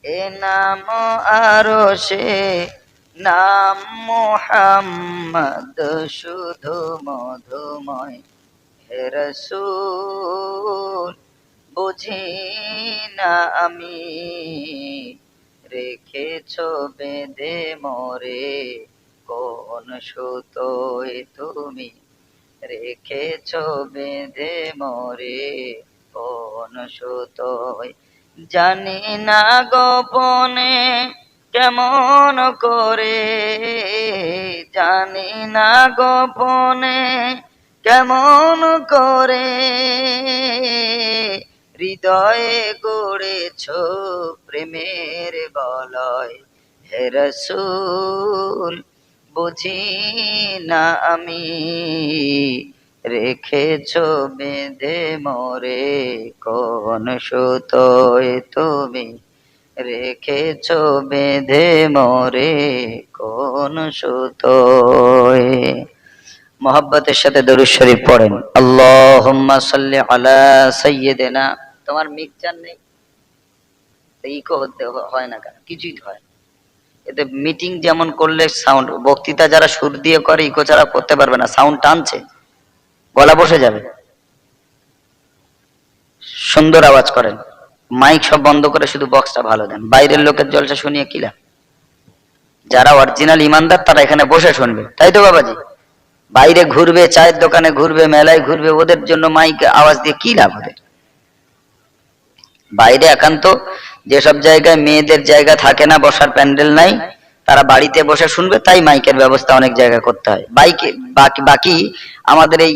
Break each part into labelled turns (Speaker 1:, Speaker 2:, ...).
Speaker 1: এ নাম আরো সে নাম মোহাম্মদ শুধু মধুময় হে রাসূল বুঝি না আমি রেখেছ বেঁধে মোরে কোন সুতোয় তুমি রেখেছ বেঁধে মোরে কোন সুতোয় জানি না গোপনে কেমন করে জানি না গোপনে কেমন করে হৃদয়ে গড়েছ প্রেমের বলয় হে রাসূল বুঝি না আমি রেখেছ বেঁধে মোরে কোন সুতোয় তুমি রেখেছ বেঁধে মোরে কোন সুতোয়। মোহাব্বতের সাথে দরুদ শরীফ পড়েন। আল্লাহুম্মা সাল্লি আলা সাইয়্যিদিনা। তোমার মিক্সচার নেই, ইকো হতে হয় না কেন? কিছুই তো হয় না। এতে মিটিং যেমন করলে সাউন্ড, বক্তৃতা যারা সুর দিয়ে করে ইকো ছাড়া করতে পারবে না, সাউন্ড টানছে, গলা বসে যাবে। সুন্দর আওয়াজ করেন, মাইক সব বন্ধ করে শুধু বক্সটা ভালো দেন। বাইরের লোকের জলসা শুনিয়ে কি লাভ? যারা অরিজিনাল ইমানদার তারা এখানে বসে শুনবে, তাই তো বাবাজি? বাইরে ঘুরবে, চায়ের দোকানে ঘুরবে, মেলায় ঘুরবে, ওদের জন্য মাইকে আওয়াজ দিয়ে কি লাভ ওদের? বাইরে একান্ত যেসব জায়গায় মেয়েদের জায়গা থাকে না, বসার প্যান্ডেল নাই, তারা বাড়িতে বসে শুনবে, তাই মাইকের ব্যবস্থা অনেক জায়গায় করতে হয়। বাকি বাকি আমাদের এই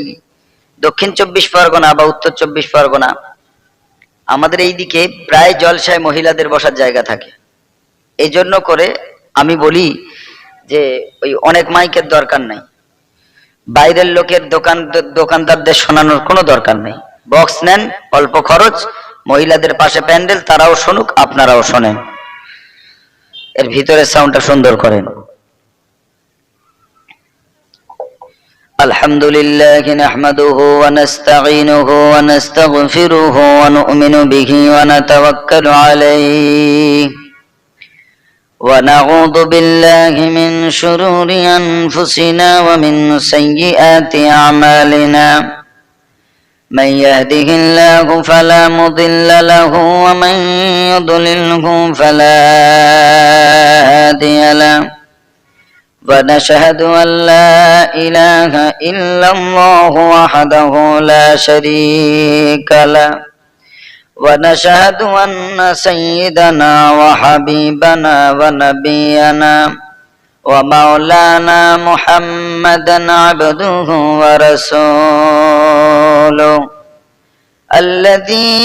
Speaker 1: দক্ষিণ 24 পরগনা বা উত্তর 24 পরগনা, আমাদের এই দিকে প্রায় জলসায় মহিলাদের বসার জায়গা থাকে। এই জন্য করে আমি বলি যে ওই অনেক মাইকের দরকার নাই, বাইরের লোকের দোকানদারদের শোনানোর কোনো দরকার নেই। বক্স নেন, অল্প খরচ, মহিলাদের পাশে প্যান্ডেল, তারাও শুনুক, আপনারাও শোনেন, এর ভিতরে সাউন্ডটা সুন্দর করেন। আলহামদুলিল্লাহ নাহমাদুহু ওয়া নাস্তাঈনুহু ওয়া নাস্তাগফিরুহু ওয়া নু'মিনু বিহি ওয়া নাতাওয়াক্কালু আলাইহি ونعوذ بالله من شرور أنفسنا ومن سيئات أعمالنا من يهده الله فلا مضل له ومن يضلله فلا هادي له ونشهد أن لا إله إلا الله وحده لا شريك له ونشهد أن سيدنا وحبيبنا ونبينا ومولانا محمدا عبده ورسوله الذي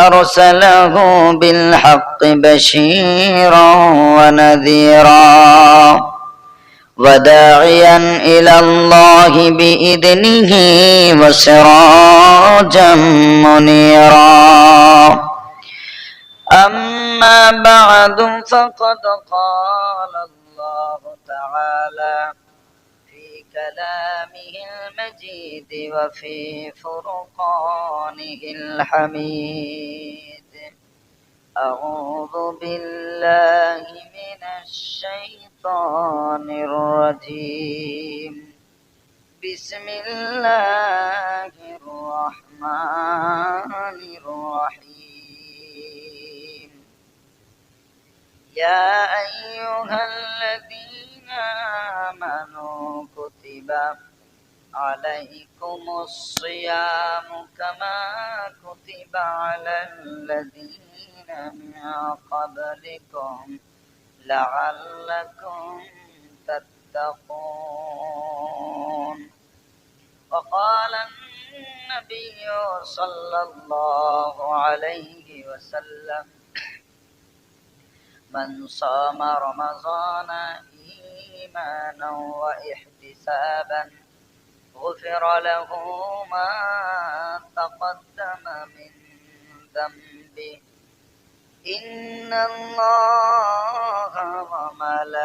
Speaker 1: أرسله بالحق بشيرا ونذيرا وداعيا إلى الله بإذنه وسراجا منيرا أما بعد فقد قال الله تعالى في كلامه المجيد وفي فرقانه الحميد أعوذ بالله من الشيطان الرجيم بسم الله الرحمن الرحيم يا أيها الذين آمنوا كتب عليكم الصيام كما كتب على الذين من قبلكم لعلكم تتقون وقال النبي صلى الله عليه وسلم من صام رمضان إيمانا واحتسابا غفر له ما تقدم من ذنبه إن الله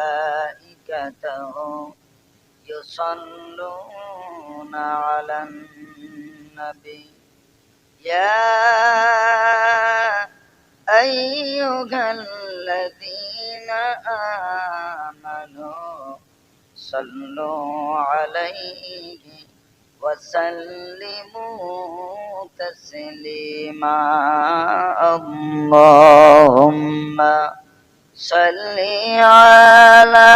Speaker 1: وملائكته يصلون على النبي يا أيها الذين آمنوا صلوا عليه وسلموا تسليما اللهم صل على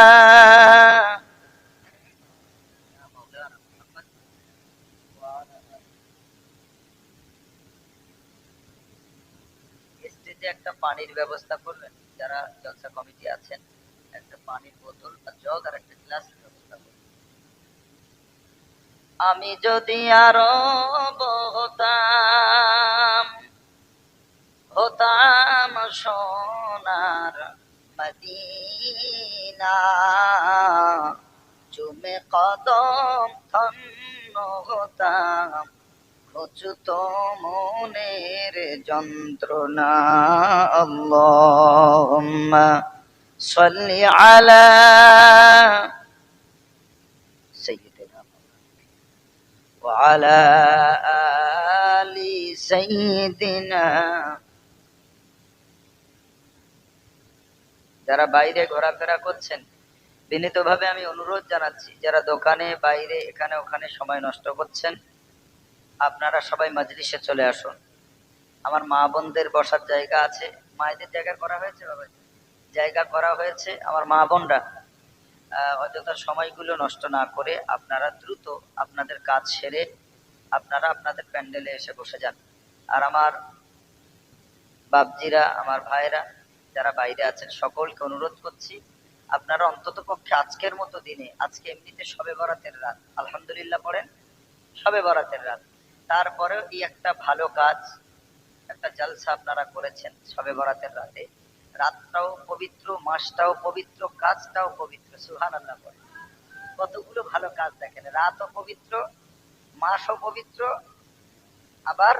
Speaker 1: স্টেজে একটা পানির ব্যবস্থা করবেন, যারা জলসা কমিটি আছেন একটা পানির বোতল আর জগ আর একটা গ্লাসের ব্যবস্থা করবেন। আমি যদি আরো হতাম, হতাম সোনার মদিনা, চুমে কদম ধন্য হতাম, ঘুচত মনের যন্ত্রণা। আল্লাহুম্মা সাল্লি আলা সাইয়্যিদিনা ওয়া আলা আলি সাইয়্যিদিনা। যারা বাইরে ঘোরাফেরা করছেন বিনীতভাবে আমি অনুরোধ জানাচ্ছি, যারা দোকানে বাইরে এখানে ওখানে সময় নষ্ট করছেন, আপনারা সবাই মজলিসে চলে আসুন। আমার মা বোনদের বসার জায়গা আছে, মায়েদের জায়গা করা হয়েছে, বাবা জায়গা করা হয়েছে। আমার মা বোনরা অযথা সময়গুলো নষ্ট না করে আপনারা দ্রুত আপনাদের কাজ সেরে আপনারা আপনাদের প্যান্ডেলে এসে বসে যান। আর আমার বাপজিরা, আমার ভাইরা যারা বাইরে আছেন সকলকে অনুরোধ করছি, আপনারা অন্তত পক্ষে আজকের মতো দিনে, আজকে এমনিতে শবে বরাতের রাত, আলহামদুলিল্লাহ পড়েন, শবে বরাতের রাত, তারপরেও এই একটা ভালো কাজ, একটা জলসা আপনারা করেছেন শবে বরাতের রাতে। রাতটাও পবিত্র, মাসটাও পবিত্র, কাজটাও পবিত্র, সুবহানাল্লাহ পড়েন। কতগুলো ভালো কাজ দেখেন, রাতও পবিত্র, মাসও পবিত্র, আবার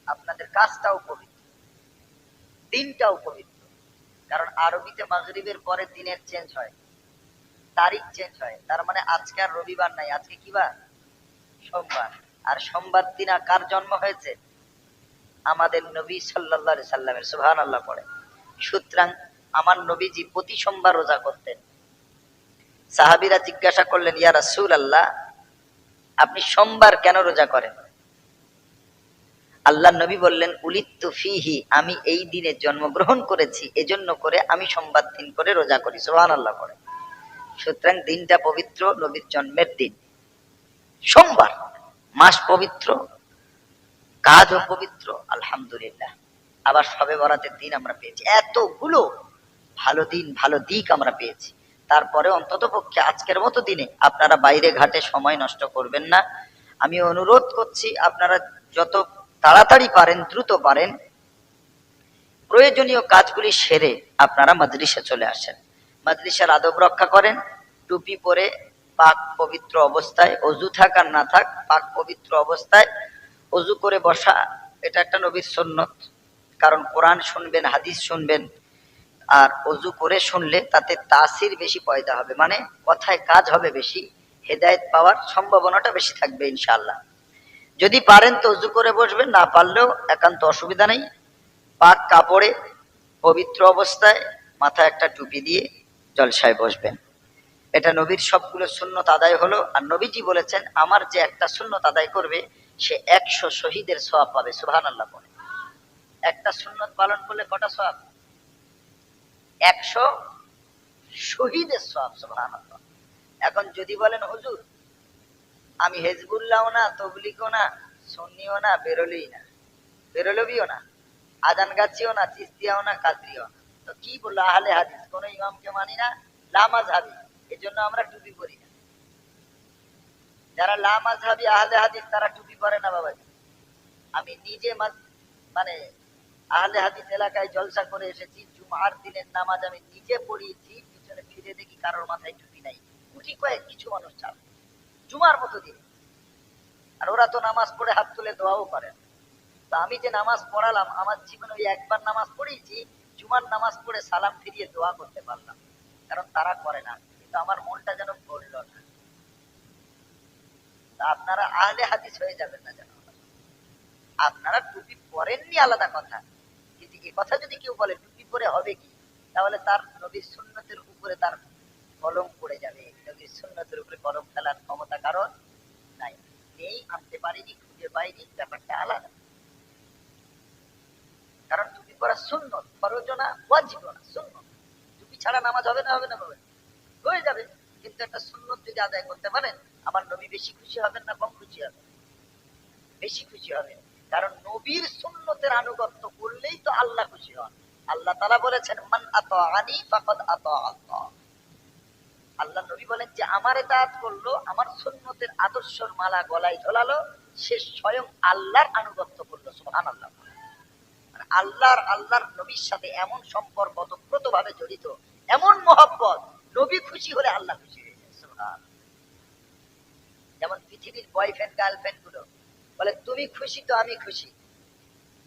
Speaker 1: আপনাদের কাজটাও পবিত্র, দিনটাও পবিত্র। কারণ আরবিতে মাগরিবের পরে দিনের চেঞ্জ হয়, তারিখ চেঞ্জ হয়। তার মানে আজকে আর রবিবার নাই, আজকে কি বার? সোমবার। আর সোমবার দিন কার জন্ম হয়েছে? আমাদের নবী সাল্লাল্লাহু আলাইহি সাল্লামের, সুবহানাল্লাহ পড়ে। সুতরাং আমার নবীজি প্রতি সোমবার রোজা করতেন। সাহাবীরা জিজ্ঞাসা করলেন, ইয়া রাসূলুল্লাহ, আপনি সোমবার কেন রোজা করেন? আল্লাহ নবী বললেন, উলিত্তু ফিহি, আমি এই দিনে জন্মগ্রহণ করেছি, এজন্য করে আমি সোমবার দিন করে রোজা করি, সুবহানাল্লাহ পড়ে। সুতরাং দিনটা পবিত্র, নবীর জন্মের দিন সোমবার, মাস পবিত্র, কাজও পবিত্র, আলহামদুলিল্লাহ। আবার শবে বরাতের দিন আমরা পেয়েছি, এতগুলো ভালো দিন, ভালো দিক আমরা পেয়েছি। তারপরে অন্তত পক্ষে আজকের মতো দিনে আপনারা বাইরে ঘাটে সময় নষ্ট করবেন না। আমি অনুরোধ করছি, আপনারা যত তাড়াতাড়ি পারেন, দ্রুত পারেন, প্রয়োজনীয় কাজগুলি সেরে আপনারা মজলিসে চলে আসেন। মজলিসের আদব রক্ষা করেন, টুপি পরে পাক পবিত্র অবস্থায়, অজু থাক আর না থাক, পাক পবিত্র অবস্থায় অজু করে বসা, এটা একটা নবীর সুন্নত। কারণ কোরআন শুনবেন, হাদিস শুনবেন, আর অজু করে শুনলে তাতে তাসির বেশি পয়দা হবে, মানে কথায় কাজ হবে বেশি, হেদায়েত পাওয়ার সম্ভাবনাটা বেশি থাকবে ইনশাআল্লাহ। যদি পারেন তো অজু করে বসবেন, না পারলেও একান্ত অসুবিধা নেই, পাক কাপড়ে পবিত্র অবস্থায় মাথায় একটা টুপি দিয়ে জলসায় বসবেন। এটা নবীর সবগুলো সুন্নত আদায় হলো। আর নবীজি বলেছেন, আমার যে একটা সুন্নত আদায় করবে সে 100 শহীদের সওয়াব পাবে, সুবহানাল্লাহ বলে। একটা সুন্নত পালন করলে কটা সওয়াব? 100 শহীদের সওয়াব, সুবহানাল্লাহ। এখন যদি বলেন, হুজুর আমি হেজবুল্লাহও না, তবলিগও না, সুন্নিও না, বেরলভিও না, আজান গাছিও না, চিস্তিয়াও না, কাদরিও না, তো কি বললো? আহলে হাদিস, কোন ইমামকে মানি না, লামাযহাবী, এজন্য আমরা টুপি পরি না। যারা লামাযহাবী আহলে হাদিস তারা টুপি পরে না বাবাজি। আমি নিজে মানে আহলে হাদিস এলাকায় জলসা করে এসেছি, জুমার দিনের নামাজ আমি নিজে পড়িয়েছি, পিছনে ফিরে দেখি কারোর মাথায় টুপি নাই, গুটি কয়েক কিছু মানুষ চাল জুমার মতো দিন। আর ওরা তো নামাজ পড়ে হাত তুলে দোয়াও করে না। তো আমি যে নামাজ পড়ালাম, আমার জীবনে ওই একবার নামাজ পড়েছি, জুমার নামাজ পড়ে সালাম ফিরিয়ে দোয়া করতে পারলাম, কারণ তারা করে না। কিন্তু আমার মনটা যেন করল না। আপনারা আহলে হাদিস হয়ে যাবেন না যেন।
Speaker 2: আপনারা টুপি পরেননি আলাদা কথা, কিন্তু এ কথা যদি কেউ বলে টুপি পরে হবে কি, তাহলে তার নবীর সুন্নতের উপরে তার কলম পড়ে যাবে। নবীর সুন্নতের উপরে কলম ফেলার ক্ষমতা কারণ নাই, নেই, আনতে পারিনি, খুঁজে পাইনি, ব্যাপারটা আলাদা। কারণ টুপি পরা সুন্নত, ফরজ না, ওয়াজিব না, সুন্নত। টুপি ছাড়া নামাজ হবে না? হবে না? হবে, হয়ে যাবে। কিন্তু একটা সুন্নত যদি আদায় করতে পারেন, আমার নবী বেশি খুশি হবেন না কম খুশি হবেন? বেশি খুশি হবেন। কারণ নবীর সুন্নতের আনুগত্য করলেই তো আল্লাহ খুশি হন। আল্লাহ তাআলা বলেছেন, মান আতাআনি ফাকাদ আতা আল্লাহ। আল্লাহ নবী বলেন যে আমার ইতাআত করলো, আমার সুন্নতের আদর্শের মালা গলায় ঝোলালো, সে স্বয়ং আল্লাহর আনুগত্য করলো। সুবহানাল্লাহ। মানে আল্লাহর নবীর সাথে এমন সম্পর্ক ওতপ্রোতভাবে জড়িত, এমন মহব্বত, নবী খুশি হলে আল্লাহ খুশি হয়ে যায়। সুবহান। যেমন পৃথিবীর বয়ফ্রেন্ড গার্লফ্রেন্ড গুলো বলে, তুমি খুশি তো আমি খুশি,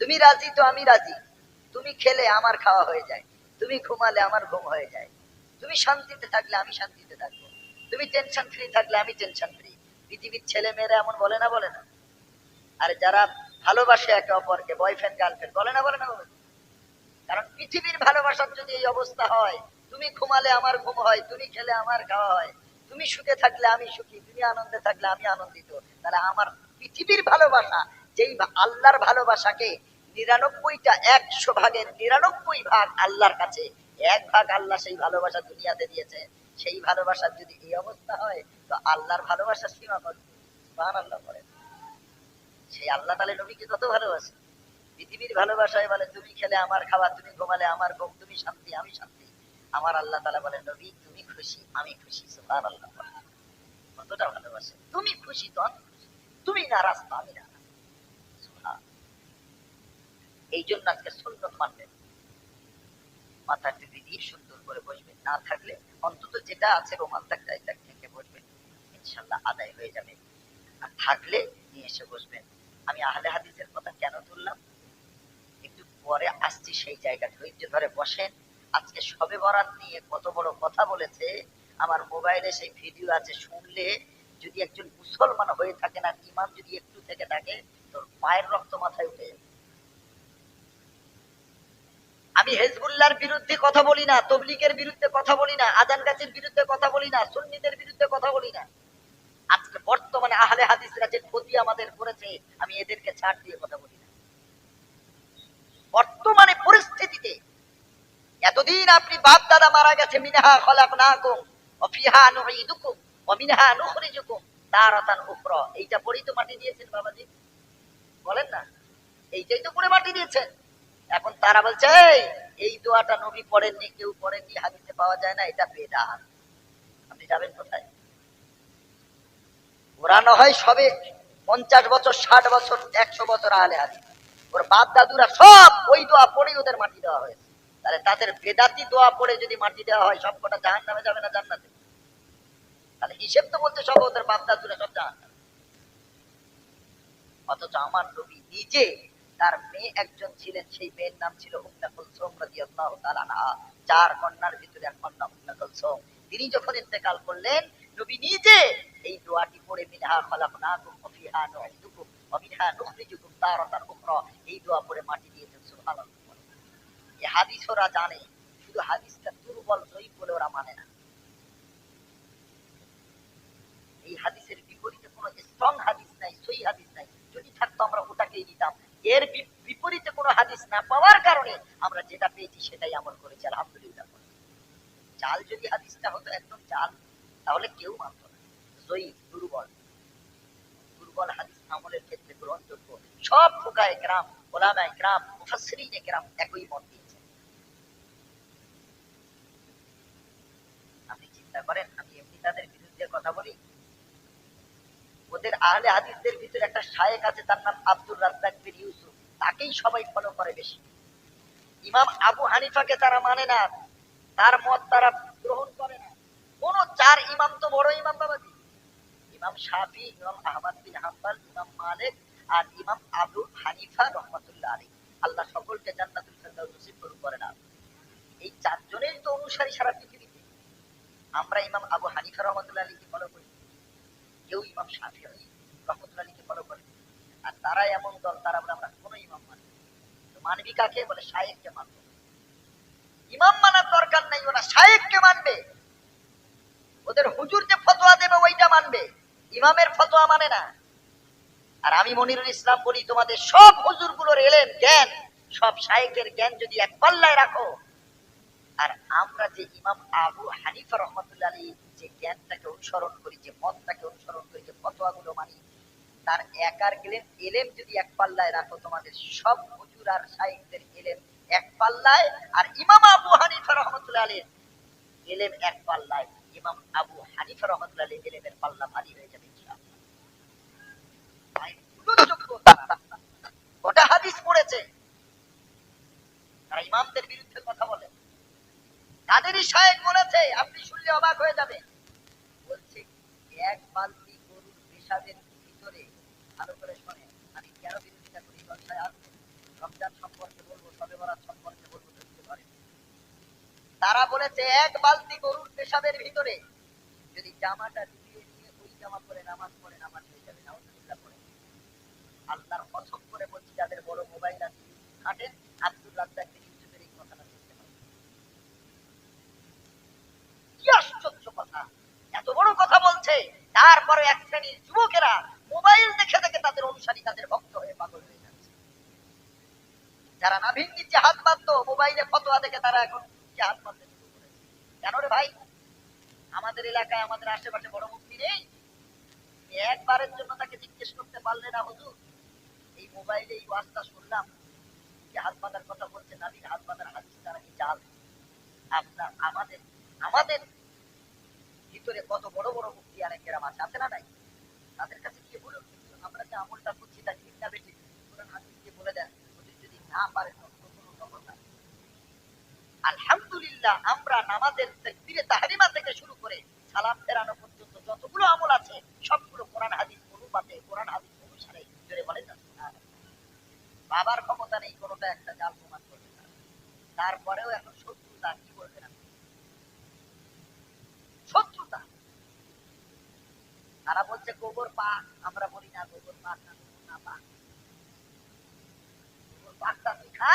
Speaker 2: তুমি রাজি তো আমি রাজি, তুমি খেলে আমার খাওয়া হয়ে যায়, তুমি ঘুমালে আমার ঘুম হয়ে যায়, তুমি শান্তিতে থাকলে আমি শান্তিতে থাকবো, তুমি টেনশন ফ্রি থাকলে আমি টেনশন ফ্রি। পৃথিবীর ছেলে মেয়েরা এমন বলে না? বলে না? আর যারা ভালোবাসে একে অপরকে, বয়ফ্রেন্ড গার্লফ্রেন্ড, বলে না? বলে না? বলে। কারণ পৃথিবীর ভালোবাসার যদি এই অবস্থা হয়, তুমি ঘুমালে আমার ঘুম হয়, তুমি খেলে আমার খাওয়া হয়, তুমি সুখে থাকলে আমি সুখী, তুমি আনন্দে থাকলে আমি আনন্দিত, তাহলে আমার পৃথিবীর ভালোবাসা, যেই আল্লাহর ভালোবাসাকে ৯৯টা ১০০ ভাগের ৯৯ ভাগ আল্লাহর কাছে, ১ ভাগ আল্লাহ সেই ভালোবাসা দুনিয়াতে দিয়েছে, সেই ভালোবাসার যদি এই অবস্থা হয়, তো আল্লাহর ভালোবাসার সীমা কত? সুবহানাল্লাহ বলেন। সেই আল্লাহ তাআলা নবীকে কত ভালোবাসে। পৃথিবীর ভালোবাসায় বলে, তুমি খেলে আমার খাওয়া, তুমি ঘুমালে আমার ঘুম, তুমি শান্তি আমি শান্তি। আমার আল্লাহ তাআলা বলেন, নবী তুমি খুশি আমি খুশি। সুবহানাল্লাহ। কতটা ভালোবাসে। তুমি খুশি তো আমি খুশি, তুমি নারাজ তো আমি নারাজ। সুবহান। এই জন্য আজকে সুন্নত মানবেন, মাথা টুপি দিয়ে সুন্দর করে বসবেন, না থাকলে অন্তত যেটা আছে রুমালটা গায়ে থেকে বসবেন, ইনশাআল্লাহ আদায় হয়ে যাবে। আর থাকলে নিয়ে এসে বসবেন। আমি আহলে হাদিসের কথা কেন তুললাম, একটু পরে আসছি সেই জায়গা, ধৈর্য ধরে বসেন। আজকে শবে বরাত নিয়ে কত বড় কথা বলেছে, আমার মোবাইলে সেই ভিডিও আছে, শুনলে যদি একজন মুসলমান হয়ে থাকে না, ইমান যদি একটু থেকে থাকে, তোর পায়ের রক্ত মাথায় উঠে যাবে। আমি হেজবুল্লাহর বিরুদ্ধে কথা বলি না, তবলিগের বিরুদ্ধে কথা বলি না, আজান গাছের বিরুদ্ধে কথা বলি না, সুন্নিদের বিরুদ্ধে কথা বলি না। আজকে বর্তমানে আহলে হাদিসরা যে ক্ষতি আমাদের করেছে, আমি এদেরকে ছাড় দিয়ে কথা বলি না। বর্তমানে পরিস্থিতিতে এতদিন আপনি বাপ দাদা মারা গেছে, মিনহা খলাকনাকুম ওয়া ফিহা নুঈদুকুম ওয়া মিনহা নুখরিজুকুম তারাতান উখরা, এইটা পড়েই তো মাটি দিয়েছেন বাবাজি, বলেন না? এইটাই তো করে মাটি দিয়েছেন। এখন তারা বলছে, এই দোয়াটা নবী পড়েননি, কেউ পড়েননি, হাদিসে পাওয়া যায় না, এটা বেদাত। আপনি যাবেন কোথায়? ওরা না হয় সবে ৫০ বছর, ৬০ বছর, ১০০ বছর আহলে হাদিস, ওর বাপ দাদুরা সব ওই দোয়া পড়েই ওদের মাটি দেওয়া হয়েছে। তাহলে তাদের বেদাতি দোয়া পড়ে যদি মাটি দেওয়া হয়, সব কটা জাহান্নামে যাবে না জান্নাতে? তাহলে হিসেব তো বলতে সব ওদের বাপ দাদুরা সব জাহান্নামে। অথচ আমার নবী নিজে, তার মেয়ে একজন ছিলেন, সেই মেয়ের নাম ছিল উম্মে কুলসুম রাদিয়াল্লাহু তাআলা আনহা, ৪ কন্যার ভিতরে এক কন্যা উম্মে কুলসুম। তিনি যখন ইন্তেকাল করলেন, নবী নিজে এই দোয়াটি পড়ে, মিনহা খলাকনাকুম ওয়া ফিহা নুঈদুকুম ওয়া মিনহা নুখরিজুকুম তারাতান উখরা, এই দোয়া পড়ে মাটি দিয়েছেন। সুবহানাল্লাহ। এই হাদিস ওরা জানে, শুধু হাদিসটা দুর্বল জয়ীফ বলে ওরা মানে না। এই হাদিসের বিপরীতে কোনো স্ট্রং হাদিস নাই, সহি হাদিস নাই। যদি থাকতো আমরা ওটাকেই নিতাম। এর বিপরীতে কোনো হাদিস না পাওয়ার কারণে আমরা যেটা পেয়েছি সেটাই আমল করেছি, আলহামদুলিল্লাহ। চাল যদি হাদিসটা হতো একদম চাল, তাহলে কেউ মানত না। জয়ীফ, দুর্বল, দুর্বল হাদিস আমলের ক্ষেত্রে গ্রহণযোগ্য। সব ফুকায়ে কেরাম, উলামায়ে কেরাম, মুফাসসিরিনে কেরাম একই মত দিয়েছেন। আপনি চিন্তা করেন, আমি এমনি তাদের বিরুদ্ধে কথা বলি? ওদের আহলে হাদিসদের ভিতরে একটা শায়েখ আছে, তার নাম আব্দুর রাজ্জাক বিন ইউসুফ, তাকেই সবাই ফলো করে বেশি। ইমাম আবু হানিফাকে তারা মানে না, তার মত তারা গ্রহণ করে না। কোন ৪ ইমাম তো বড় ইমাম বাবাজি, ইমাম শাফি, ইমাম আহমদ বিন হাম্বল, ইমাম মালিক আর ইমাম আবু হানিফা রহমাতুল্লাহ আলাইহি। আল্লাহ সকলকে জান্নাতুল ফেরদাউস নসিব করুন করে না। এই ৪ জনের তো অনুসারী সারা পৃথিবীতে। আমরা ইমাম আবু হানিফা রহমাতুল্লাহ আলাইহিকে ফলো করি, কেউ ইমাম শাফি রহমাতুল্লাহ আলাইহিকে ফলো করে। আর তারা এমন দল, তারা বলে আমরা কোনো ইমাম মানি না। তো মানবি কাকে বলে? শায়েখকে মানবে। ইমাম মানার দরকার নাই, ওরা শায়েখকে মানবে। ওদের হুজুর যে ফতোয়া দেবে ওইটা মানবে, ইমামের ফতোয়া মানে না। আর আমি মনিরুল ইসলাম বলি, তোমাদের সব হুজুর গুলোর এলেন জ্ঞান, সব শায়েখের জ্ঞান যদি এক পাল্লায় রাখো, আর আমরা যে ইমাম আবু হানিফা রহমতুল্লাহ আলাইহি যে জ্ঞানটাকে অনুসরণ করি, যে মতটাকে অনুসরণ করি, যে ফতোয়াগুলো মানি, তার একার গেলেন এলেম যদি এক পাল্লায় রাখো, তোমাদের সব হুজুর আর শায়েখদের এলেম এক পাল্লায়, আর ইমাম আবু হানিফা রহমতুল্লাহ আলাইহি এলেম এক পাল্লায়, ইমাম আবু হানিফা রহমতুল্লাহ আলাইহি এলেমের পাল্লা ভারী হয়ে যাবে ইনশাআল্লাহ। ভাই, উল্লেখযোগ্য তারা। গোটা হাদিস পড়েছে, তারা ইমামদের বিরুদ্ধে কথা বলে। তাদেরই শায়েখ বলেছে, আপনি শুনলে অবাক হয়ে যাবেন, বলছে এক বালতি গরুর পেশাবের ভিতরে, ভালো করে শোনে, আমি কেন বিরোধিতা করি, দর্শায় আসবে, রমজান সম্পর্কে বলবো, শবে বরাত সম্পর্কে বলবো, ধরতে পারে। তারা বলেছে এক বালতি গরুর পেশাবের ভিতরে যদি জামাটা ডুবিয়ে নিয়ে ওই জামা পরে নামাজ পড়ে, নামাজ হয়ে যাবে। নাউজুবিল্লাহ পড়ে। আল্লাহর কসম করে বলছি, যাদের বড় মোবাইল আছে ঘাটেন, আব্দুল রাজ্জাক বিন ইউসুফের এই কথাটা শুনতে পাবেন। কি আশ্চর্য কথা! এত বড় কথা বলছে, তারপরে এক শ্রেণীর যুবকেরা মোবাইল দেখে দেখে তাদের অনুসারী, তাদের ভক্ত হয়ে পাগল হয়ে যাচ্ছে। যারা নাভির নিচে হাত বাঁধতো, মোবাইলে ফতোয়া দেখে তারা এখন নিচে হাত বাঁধতে শুরু করেছে। কেন রে ভাই? আমাদের এলাকায়, আমাদের আশেপাশে বড় মুফতি নেই? একবারের জন্য তাকে জিজ্ঞেস করতে পারলে না, হুজুর এই মোবাইলে এই ওয়াজটা শুনলাম, যে হাত বাঁধার কথা বলছে, নাভির হাত বাঁধার হাদিস তারা কি জাল? আপনার আমাদের আমাদের ভিতরে কত বড় বড় মুফতি আর কেরাম আছে না নাই? তাদের কাছে গিয়ে বলুন, আমরা যে আমলটা করছি তা ঠিক না বেঠিক, কোরআন হাদিস দিয়ে বলে দেন। হুজুর যদি না পারে তো কোনো কথা। আলহামদুলিল্লাহ, আমরা নামাজের তাকবীরে তাহরিমা থেকে শুরু করে সালাম ফেরানো পর্যন্ত যতগুলো আমল আছে, সবগুলো কোরআন হাদিস অনুপাতে, কোরআন হাদিস অনুসারে জোরে বলে যাচ্ছে। বাবার ক্ষমতা নেই কোনোটা একটা জাল প্রমাণ করবে না। তারপরেও এখন শত্রুতা, কি বলবেন আপনি? শত্রুতা। তারা বলছে গোবর পাক, আমরা বলি না গোবর পাক না, গোবর না পাক। গোবর পাকটা তুই খা।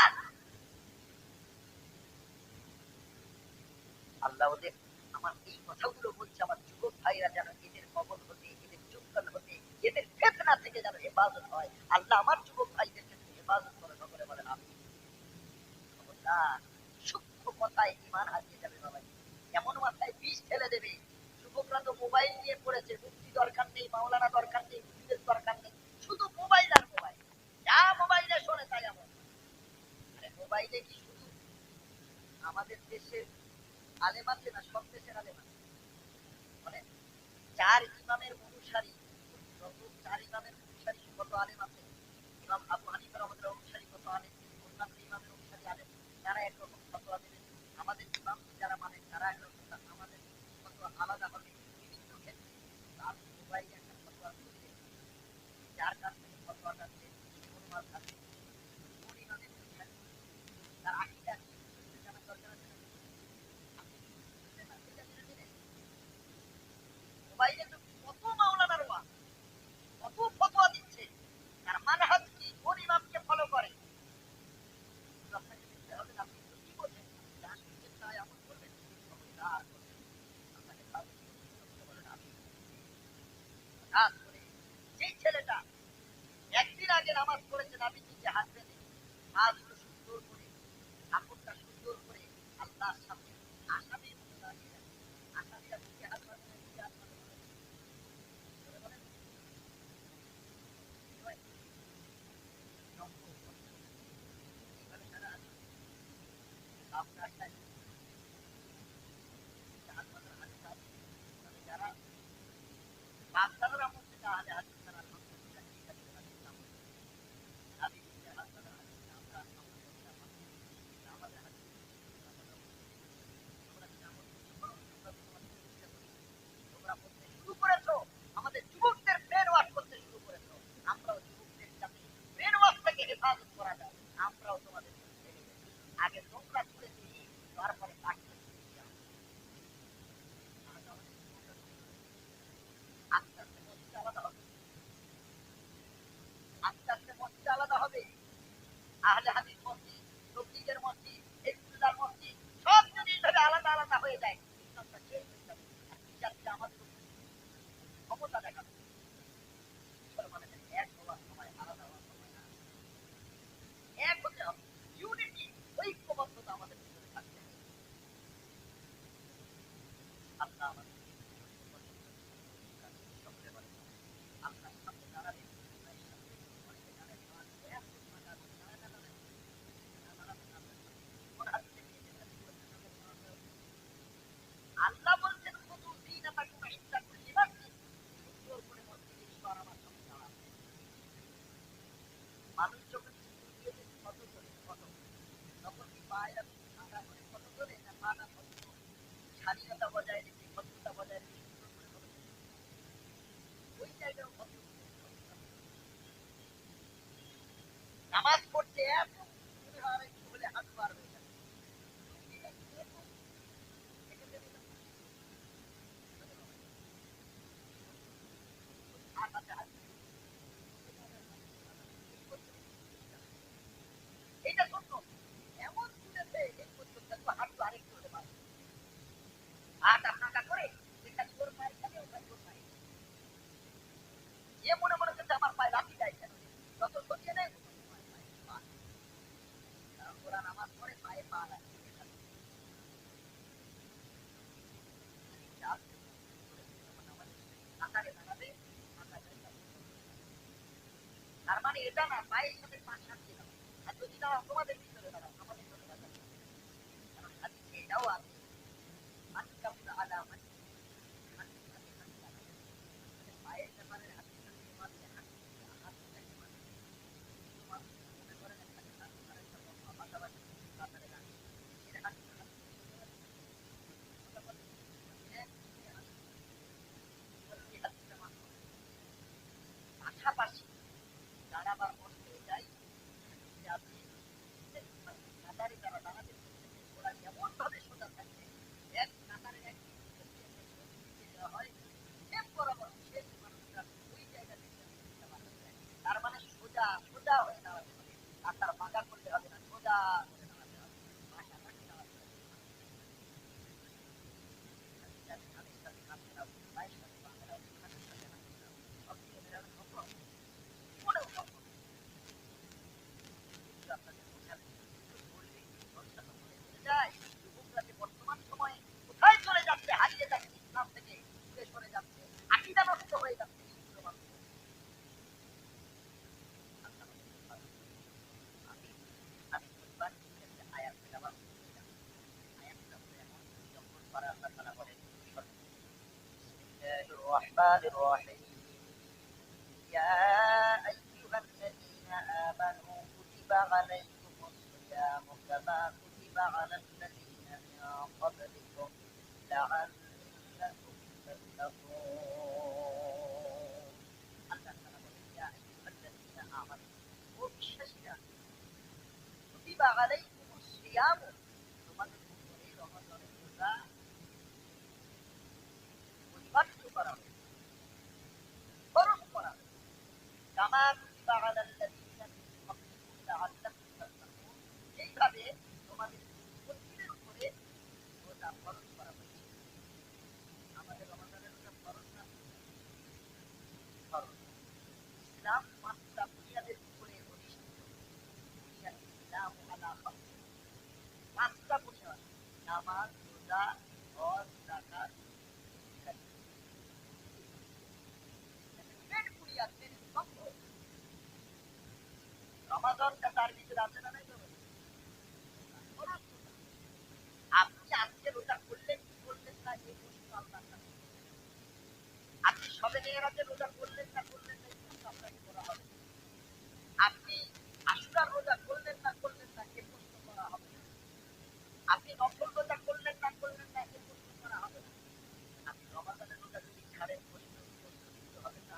Speaker 2: আল্লাহ ওদের, আমার এই কথাগুলো বলছে, আমার যুবক ভাইরা যেন এদের কবল হতে, এদের চুক্কাল হতে, এদের ফেতনা থেকে যেন হেফাজত হয়। আল্লাহ আমার যুবক ভাইদেরকে তুমি হেফাজত করে, সকলে বলেন আমিন। খবরদার, সূক্ষ্ম কথায় ঈমান হারিয়ে যাবে বাবা, এমন মাথায় বিষ ঠেলে দেবে। যুবকরা তো মোবাইল নিয়ে পড়েছে, মুক্তি দরকার নেই, মাওলানা দরকার নেই, হুজুরের দরকার নেই, শুধু মোবাইল আর মোবাইল, যা মোবাইলে শোনে তাই এমন। আরে মোবাইলে কি শুধু আমাদের দেশের আলেম আছে না সব দেশের আলেম আছে? মানে চার ইমামের অনুসারী, যত চার ইমামের অনুসারী কত আলেম আছে? ইমাম আবু হানিফা রহমাতুল্লাহ অনুসারী কত আলেম? অন্যান্য ইমামের অনুসারী আলেম, তারা একরকম ফতোয়া দেবেন। আমাদের ইমাম যারা মানেন তারা একরকম, আমাদের ফতোয়া আলাদা হবে বিভিন্ন ক্ষেত্রে। তার মোবাইলে একটা ফতোয়া করলে, যার কাছ থেকে ফতোয়াটা দিলেন, কোন মাযহাবে, কোন ইমামের অনুসারী, তার আকীদা কি, জানার দরকার আছে না? মোবাইলে তো কত মাওলানার ওয়াজ, কত ফতোয়া দিচ্ছে, তার মানহাজ কি, কোন ইমামকে ফলো করে, আপনাকে দেখতে হবে না। আপনি তো কি বোঝেন? যা শুনছেন তাই আমল করবেন, খবরদার করবেন। আপনাকে সাহায্য করতে বলেন আমি। হঠাৎ করে যেই ছেলেটা একদিন আগে নামাজ পড়েছে, নাবির নিচে হাত বেঁধে, হাতগুলো সুন্দর করে, কাপড়টা সুন্দর করে আল্লাহর সামনে আসামির মতো দাঁড়িয়ে আছে। আসামিরা বুকে হাত বাঁধে না, বুকে হাত বাঁধে না। বলেন, এইভাবে তারা আপনার হাত বাঁধার হাতে কাজ, যারা বাচ্চাদের আমল থেকে আহলে হাদিস তারা আলহামদুলিল্লাহ ঠিক আছে, নাবির নিচে হাত বাঁধার হাদিস আমরা আমাদের হাদিস তোমরা যদি আমল করতে পারো, তোমরা তোমাদের পরীক্ষা করি, তোমরা করতে শুরু করেছো, আমাদের যুবকদের ব্রেন ওয়াশ করতে শুরু করেছো। আমরাও যুবকদের যাতে ব্রেন ওয়াশ থেকে হেফাজত করা যায়, আমরাও তোমাদের আগে তোমরা করেছি, তারপরে কাটতে আস্তে আস্তে মসজিদ আলাদা হবে, আস্তে আস্তে আল্লাহ বলছেন শুধু দিন আপনাকে ইচ্ছা করলে বাঁচবে সুন্দর করে মসজিদে ঈশ্বর আমার সঙ্গে দাঁড়াবে। মানুষ যখন স্কুল দিয়ে কত করে কত তখন কি পায়ের ফাঁকা করে কত করে না পাটা কত স্বাধীনতা বজায় রেখে ভদ্রতা বজায় রেখে সুন্দর করে কত করে ওই জায়গায় কত নামাজ পড়তে এত মনে হয় একটু হলে হাত পার হয়ে যাবে। এটা শূন্য এমন তুলেছে এই পর্যন্ত হাঁটু আরেকটু হলে পারে হাত ফাঁকা করে যেখানে তোর পায়ের খাবে ওখানে তোর পায়ে যে মনে মনে করছে আমার পায়ে লাঠি যায় কেন যত সরিয়ে নেয় ওরা নামাজ পড়ে পায়ে পা রাখে তার মানে এটা না পায়ের সাথে পা সাথে দাও আর যদি না তোমাদের ভিতরে দাঁড়াও আমাদের ভিতরে দাঁড়াও কারণ হাদিসে এটাও আছে আনকাবুল আলামত পায়ের ব্যাপারে হাদিস আছে মাঝে হাত মনে করেন একটা পাশাপাশি তাড়াতাড়ি গান এর হাত পাশাপাশি দাঁড়াবার অর্থ এটাই যে আপনি কাতারে যারা দাঁড়াতে ওরা এমন ভাবে সোজা থাকবে এক কাতারের এক দেওয়া হয় এক বরাবর শেষ মানুষটা ওই জায়গা থেকে তার মানে সোজা সোজা হয়ে দাঁড়াতে হবে কাতার বাঁকা করলে হবে না সোজা করে দাঁড়াতে হবে পাশাপাশি দাঁড়াতে হবে হাতের সাথে হাত মেলাও পায়ের সাথে পা মেলাও হাতের সাথে হাত মেলাও সব দিকে মেলানো সম্ভব মনেও সম্ভব বর্তমান সময়ে কোথায় চলে যাচ্ছে হারিয়ে যাচ্ছে ইসলাম থেকে দূরে সরে যাচ্ছে আকীদা নষ্ট হয়ে যাচ্ছে الرحمن الرحيم يا أيها الذين آمنوا كتب عليكم الصيام كما كتب على الذين من قبلكم لعلكم تتقون يا أيها الذين آمنوا وبالشجرة كتب عليكم الصيام তোমাদের উপরে রমজানের রোজা পরিবর্তিত করা হবে ফরজ করা হবে কামা কুতিবা আলাল্লাযীনা মিন ক্বাবলিকুম লাআল্লাকুম তাত্তাকুন এইভাবে তোমাদের পূর্ববর্তীদের উপরে রোজা ফরজ করা হয়েছে আমাদের রমজানের রোজা ফরজ না ফরজ ইসলাম পাঁচটা বুনিয়াদের উপরে অধিষ্ঠিত বুনিয়াদ ইসলাম আলা খামস পাঁচটা বুনিয়াদ নামাজ রোজা হজ যাকাত রমাদানটা তার ভিতরে আছে না নাই আপনি আজকে রোজা করলেন কি করলেন না এই প্রশ্ন আপনার কাছে আপনি সবে মেয়েরাতে রোজা করলেন না করলেন না এই প্রশ্ন আপনাকে করা হবে আপনি আশুরার রোজা করলেন না করলেন না এই প্রশ্ন করা হবে আপনি নফল রোজা করলেন না করলেন না এই প্রশ্ন করা হবে আপনি রমাদানের রোজা যদি ছাড়েন প্রশ্ন হবে না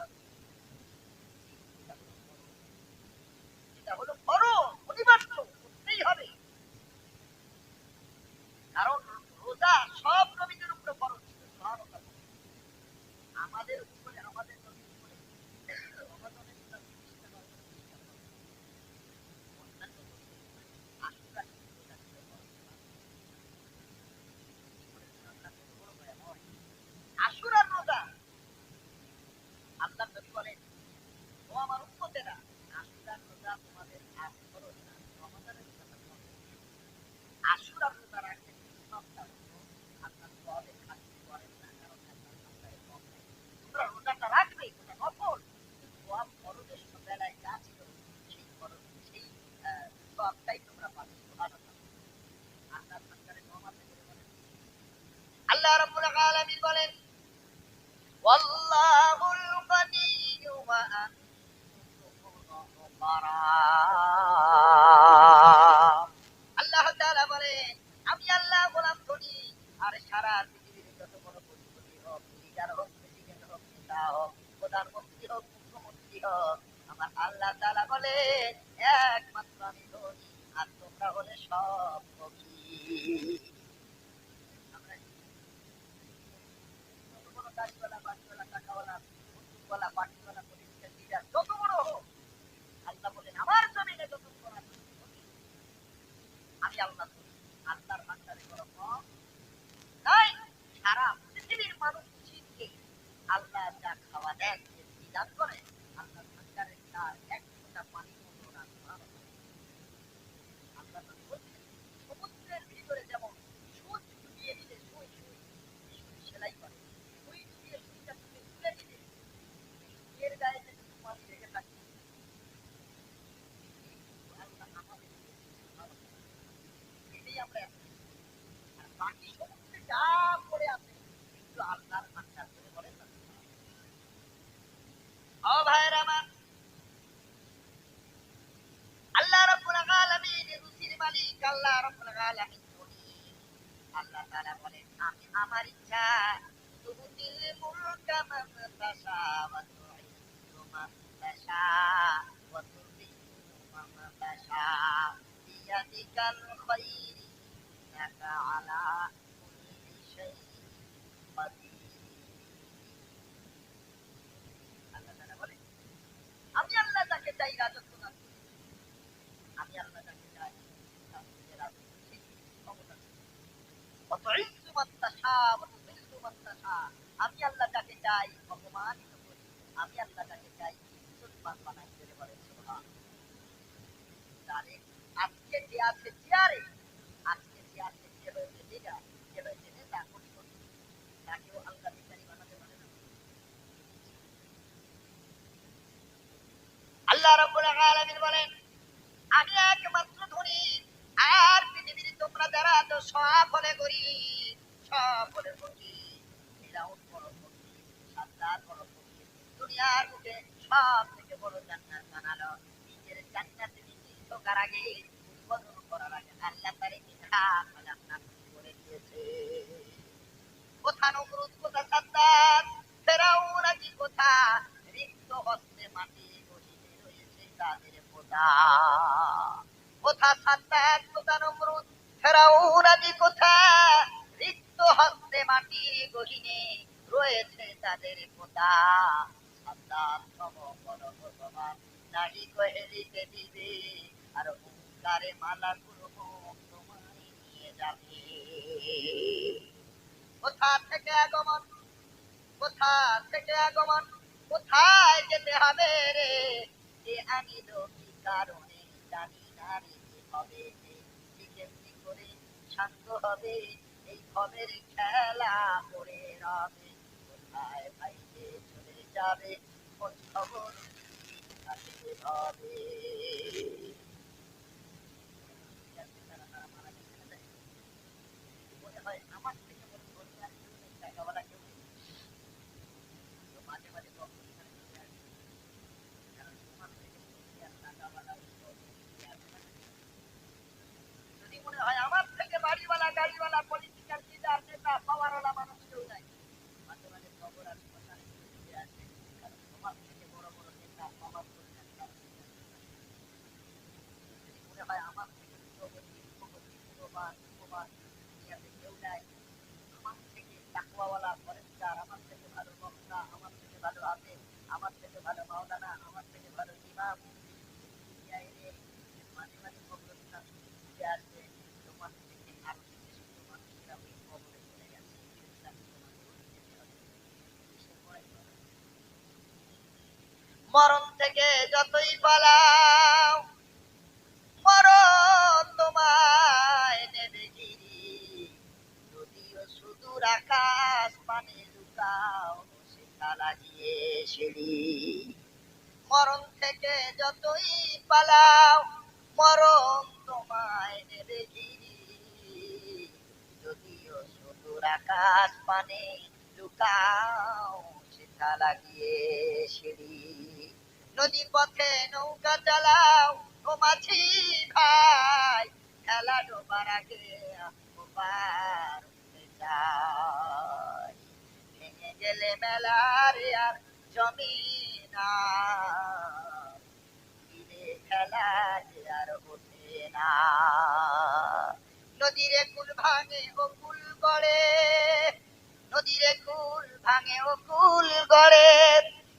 Speaker 2: এটা হলো ফরজ অনিবার্য করতেই হবে কারণ রোজা সব নবীদের উপরে ফরজ ছিল সুবহানাল্লাহ আমাদের উপরে আমাদের নবীর উপরে রমাদানের রোজা 30 টা অন্যান্য আশুরা রোজা ছিল আশুরার রোজা আল্লাহ নবী বলেন ও আমার উম্মতেরা আশুরার রোজা তোমাদের ফরজ না রমাদানের রোজা আশুরার রোজা রাখতে সবটা আল্লাহ বলে খালি করেন না আল্লাহ রাব্বুল আলামিন বলেন ওয়াল্লাহুল গনিয়্যু ওয়া আনতুমুল ফুকারা। আল্লাহ তাআলা বলেন আমি আল্লাহ গোলাম ধনী, আর সারা পৃথিবীর যত বড় কোটিপতি হোক, লিডার হোক, প্রেসিডেন্ট হোক, নেতা হোক, প্রধানমন্ত্রী হোক, মুখ্যমন্ত্রী হোক, আমার আল্লাহ তাআলা বলে একমাত্র আমি ধনী, আর তোমরা হলে সব ফকির। আমরা যত বড় গাড়িওয়ালা, বাড়িওয়ালা, টাকাওয়ালা, বন্দুকওয়ালা, পার্টিওয়ালা, পলিটিক্যাল লিডার যত বড় হোক, আল্লাহ বলেন আমার জমিনে যতক্ষণ আছে আমি আল্লাহ ধনী, আল্লাহর ভান্ডারে কোনো কম। তাই সারা পৃথিবীর মানুষ জিনকে আল্লাহ যা খাওয়া দেন, যে বিধান করে, আল্লাহর ভান্ডারে তার এক ফোঁটা পানি মতো না। আল্লাহ নবী বলছেন, সমুদ্রের ভিতরে যেমন সুচ ডুবিয়ে দিলে সুই সুই সেলাই করে, সুই ডুবিয়ে সুইটা তুমি তুলে দিলে এর গায়ে যে পানি লেগে থাকে, আল্লাহ আমাদের এটাই আমরা এখন। আর বাকি সমুদ্রে যা পড়ে আছে এগুলো আল্লাহর ভান্ডার করে বলেন না। ও ভাইরা আমার, আল্লাহ রাব্বুল আলামিন রুজির মালিক, আল্লাহ রাব্বুল আলামিন ধনী। আল্লাহ তাআলা বলেন আমি আমার ইচ্ছা তুতিল মুলকা মান তাশা ওয়া তুইজ্জু মান তাশা ওয়া তুযিল্লু মান তাশা বিয়াদিকাল খায়র ইন্নাকা আলা কুল্লি শাইইন কাদির। আল্লাহ তাআলা বলেন আমি আল্লাহ যাকে চাই রাজত্ব দান করি, আমি আল্লাহ যাকে চাই তাকে রাজত্ব দিই, ক্ষমতা দিই। অতইজ্জু মান তাশা ওয়া তুযিল্লু মান তাশা, আমি আল্লাহ যাকে চাই অপমানিত করি, আমি আল্লাহ যাকে চাই ইজ্জতমান বানাই দিতে বলে সুবহান। তাহলে আজকে যে আছে চেয়ারে, আজকে যে আছে যে হয়েছে লিডার, যে হয়েছে নেতা, কোটিপতি, তাকেও আল্লাহ বিচারী বানাতে পারে না। আল্লাহ রাব্বুল আলামিন বলেন আমি একমাত্র ধনী, আর পৃথিবীর তোমরা যারা তো সব হলে গরিব, সব হলে ফকির। ফিরাউন বড় ফকির, সাদ্দাত বড় ফকির, দুনিয়ার বুকে সব থেকে বড় জান্নাত বানালো। নিজের জান্নাতে নিজে ঢোকার আগে, উদ্বোধন করার আগে আল্লাহ তার বিধান জান্নাত করে দিয়েছে। কোথা নমরুদ, কোথা সাদ্দাত, ফেরাউন কি কোথা, রিক্ত হস্তে মাটি গড়িয়ে রয়েছে তাদের পোতা। কোথা সাদ্দাত, কোথা নমরুদ, ফেরাউন কি কোথা, রিক্ত হস্তে মাটি গহিনে রয়েছে তাদের পোতা। সাদ্দাত সম বড় ভগবান নাহি কহেলিতে দিবে, আর হুঙ্কারে মালা করব তোমায় নিয়ে যাবে। কোথা থেকে আগমন, কোথা থেকে আগমন, কোথায় যেতে হবে রে, যে আমি কি কারণে জানি না রে, কি হবে যে, কি কেমনি করে শান্ত হবে এই খবরের খেলা করে রবে। কোথায় ভাইকে চলে যাবে খোঁজ খবর থাকতে হবে। মনে হয় আমার থেকে বড় ধনী আর কেউ নেই, টাকাওয়ালা কেউ নেই। তো মাঝে মাঝে কখন এখানে চলে আসে, কারণ তোমার থেকে ধনী আর টাকাওয়ালা যদি মনে হয় আমার থেকে বাড়িওয়ালা, গাড়িওয়ালা, পলিটিক্যাল লিডার, নেতা, পাওয়ারওয়ালা মানুষ কেউ নাই, মাঝে মাঝে খবর আর শ্মশানে চলে আসে, কারণ তোমার থেকে বড় বড় নেতা, পাওয়ারফুল নেতা। যদি মনে হয় আমার থেকে দূরবর্তী, উপবর্তী, পূর্ববান, উপবান দুনিয়াতে কেউ নাই, আমার থেকে তাকওয়াওয়ালা ফরেস্টার, আমার থেকে ভালো বক্তা, আমার থেকে ভালো হাফেজ, আমার থেকে ভালো মাওলানা, আমার থেকে ভালো ইমাম দুনিয়ায় নেই, মাঝে মাঝে কবরস্থান ছুটে আসবে, তোমার থেকে আরো শ্রেষ্ঠ মানুষেরা ওই কবরে চলে গেছে, সেটা তোমাকে যেতে হবে। কিসের ভয়? মরণ থেকে যতই পালাও, মরণ তোমায় নেবে গিরি, যদিও সুদূর আকাশ পানে লুকাও সেটা লাগিয়ে সিঁড়ি। মরণ থেকে যতই পালাও, মরণ তোমায় নেবে গিরি, যদিও সুদূর আকাশ পানে লুকাও সেটা লাগিয়ে সিঁড়ি, নদী পথে নৌকা চালাও ও মাঝি ভাই, খেলা ডোবার আগে ওপার হতে চাই, ভেঙে গেলে মেলারে আর জমি না, ফিরে খেলা যে আর ওঠে না, নদীরে কুল ভাঙে ও কুল গড়ে, নদীরে কুল ভাঙে ও কুল গড়ে,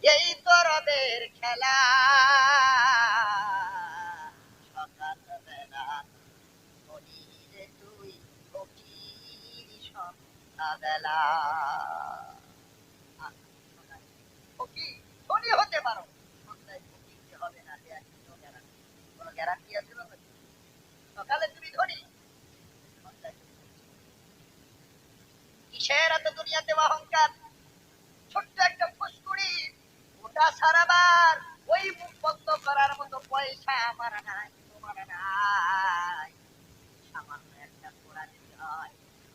Speaker 2: এই তরবের খেলা, সকালবেলা নদীরে তুই ফকির সন্ধ্যাবেলা, ফকির ধনী হতে পারো, সন্ধ্যায় ফকির যে হবে না সে কোনো গ্যারান্টি আছে না? সকালে তুমি ধনী, সন্ধ্যায় তুমি ফকির। কিসের এত দুনিয়াতে অহংকার? ছোট্ট একটা ফুসকুড়ি, ওটা সারাবার ওই মুখ বন্ধ করার মতো পয়সা আমার নাই, তোমার নাই। সামান্য একটা পোড়া যদি হয়,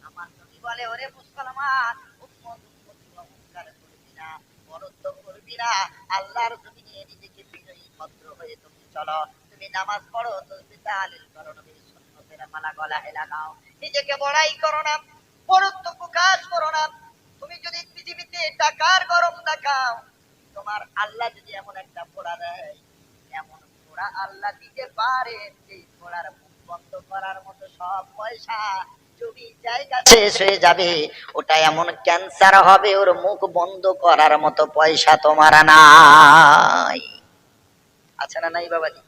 Speaker 2: আমার নবী বলে ওরে মুসলমান, অহংকার করবি না, বরত্ব করবি না, আল্লাহর জমিনে নিজেকে বিনয়ী ভদ্র হয়ে তুমি চলো, তুমি নামাজ পড়ো, তুমি তাহলিল করো, নবীর সুন্নতের মালা গলায় লাগাও, নিজেকে বড়াই করো না, বরত্ব প্রকাশ করো না। তুমি যদি পৃথিবীতে টাকার গরম দেখাও, তোমার আল্লাহ যদি এমন একটা পোড়া দেয়, এমন পোড়া আল্লাহ দিতে পারে যে পোড়ার মুখ বন্ধ করার মতো সব পয়সা জমি জায়গা শেষ হয়ে যাবে, ওটা এমন ক্যান্সার হবে, ওর মুখ বন্ধ করার মতো পয়সা তোমার নাই। আছে না নাই বাবাজি?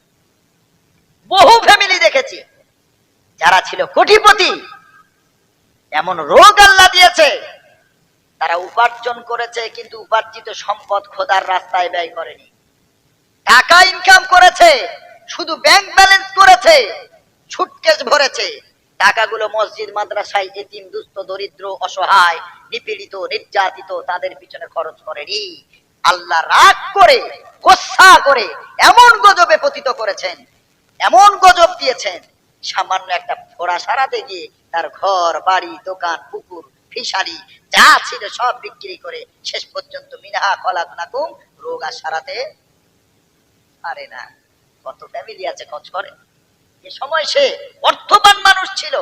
Speaker 2: বহু ফ্যামিলি দেখেছি যারা ছিল কোটিপতি, এমন রোগ আল্লাহ দিয়েছে, তারা উপার্জন করেছে কিন্তু উপার্জিত সম্পদ খোদার রাস্তায় ব্যয় করেনি, টাকা ইনকাম করেছে, শুধু ব্যাংক ব্যালেন্স করেছে, সুটকেস ভরেছে, টাকাগুলো মসজিদ মাদ্রাসায় এতিম দুস্থ দরিদ্র অসহায় নিপীড়িত নির্যাতিত তাদের পিছনে খরচ করেনি। আল্লাহ রাগ করে গোসা করে এমন গজবে পতিত করেছেন, এমন গজব দিয়েছেন, সামান্য একটা ফোড়া সারাতে গিয়ে তার ঘর বাড়ি দোকান পুকুর ফিশারি যা ছিল সব বিক্রি করে শেষ পর্যন্ত মিনাহা খলাকনাকুম রোগ আর সারাতে পারে না। কত ফ্যামিলি আছে খোঁজ করে। যে সময় সে অর্থবান মানুষ ছিল,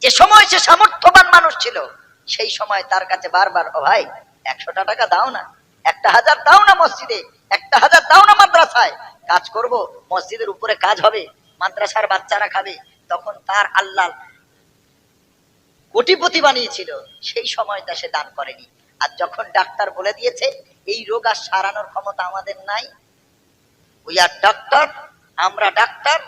Speaker 2: যে সময় সে সামর্থ্যবান মানুষ ছিল, সেই সময় তার কাছে বারবার ও ভাই 100টা টাকা দাও না, 1000 দাও না মসজিদে, 1000 দাও না মাদ্রাসায়, কাজ করব, মসজিদের উপরে কাজ হবে, মাদ্রাসার বাচ্চারা খাবে। তখন তার আল্লাহ কোটিপতি বানিয়েছিল, সেই সময়টা সে দান করেনি। আর যখন ডাক্তার বলে দিয়েছে এই রোগ আর সারানোর ক্ষমতা আমাদের নাই, উই আর ডক্টর, আমরা ডাক্তার,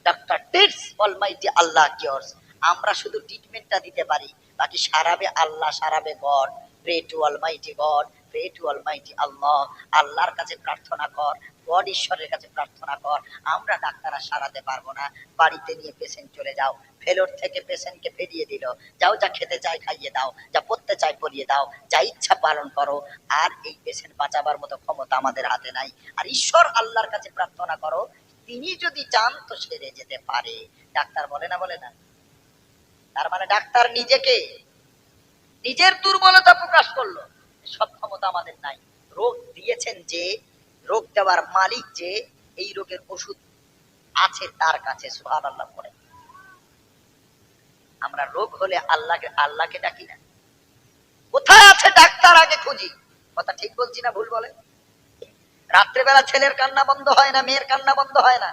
Speaker 2: doctor treats almighty Allah cures, আমরা শুধু ট্রিটমেন্টটা দিতে পারি, বাকি সারাবে আল্লাহ, সারাবে God. Pray to almighty God, pray to almighty Allah, আল্লাহর কাছে প্রার্থনা কর, গড ঈশ্বরের কাছে প্রার্থনা কর। আমরা ডাক্তার আর সারাতে পারবো না। বাড়িতে নিয়ে পেশেন্ট চলে যাও, ফেলোর থেকে পেশেন্টকে ফেরিয়ে দিল, যাও যা খেতে চাই খাইয়ে দাও, যা পড়তে চাই পড়িয়ে দাও, যা ইচ্ছা পালন করো, আর এই পেশেন্ট বাঁচাবার মতো ক্ষমতা আমাদের হাতে নাই। আর ঈশ্বর আল্লাহর কাছে প্রার্থনা করো, তিনি যদি চান তো সেরে যেতে পারে। ডাক্তার বলে না, বলে না? তার মানে ডাক্তার নিজেকে নিজের দুর্বলতা প্রকাশ করলো, সব ক্ষমতা আমাদের নাই। রোগ দিয়েছেন যে, রোগ দেওয়ার মালিক যে, এই রোগের ওষুধ আছে তার কাছে। সুবহানাল্লাহ পড়ে। আমরা রোগ হলে আল্লাহকে ডাকি না। কোথায় আছে ডাক্তার আগে খুঁজি। কথা ঠিক বলছি না ভুল বলে? রাত্রেবেলা ছেলের কান্না বন্ধ হয় না, মেয়ের কান্না বন্ধ হয় না।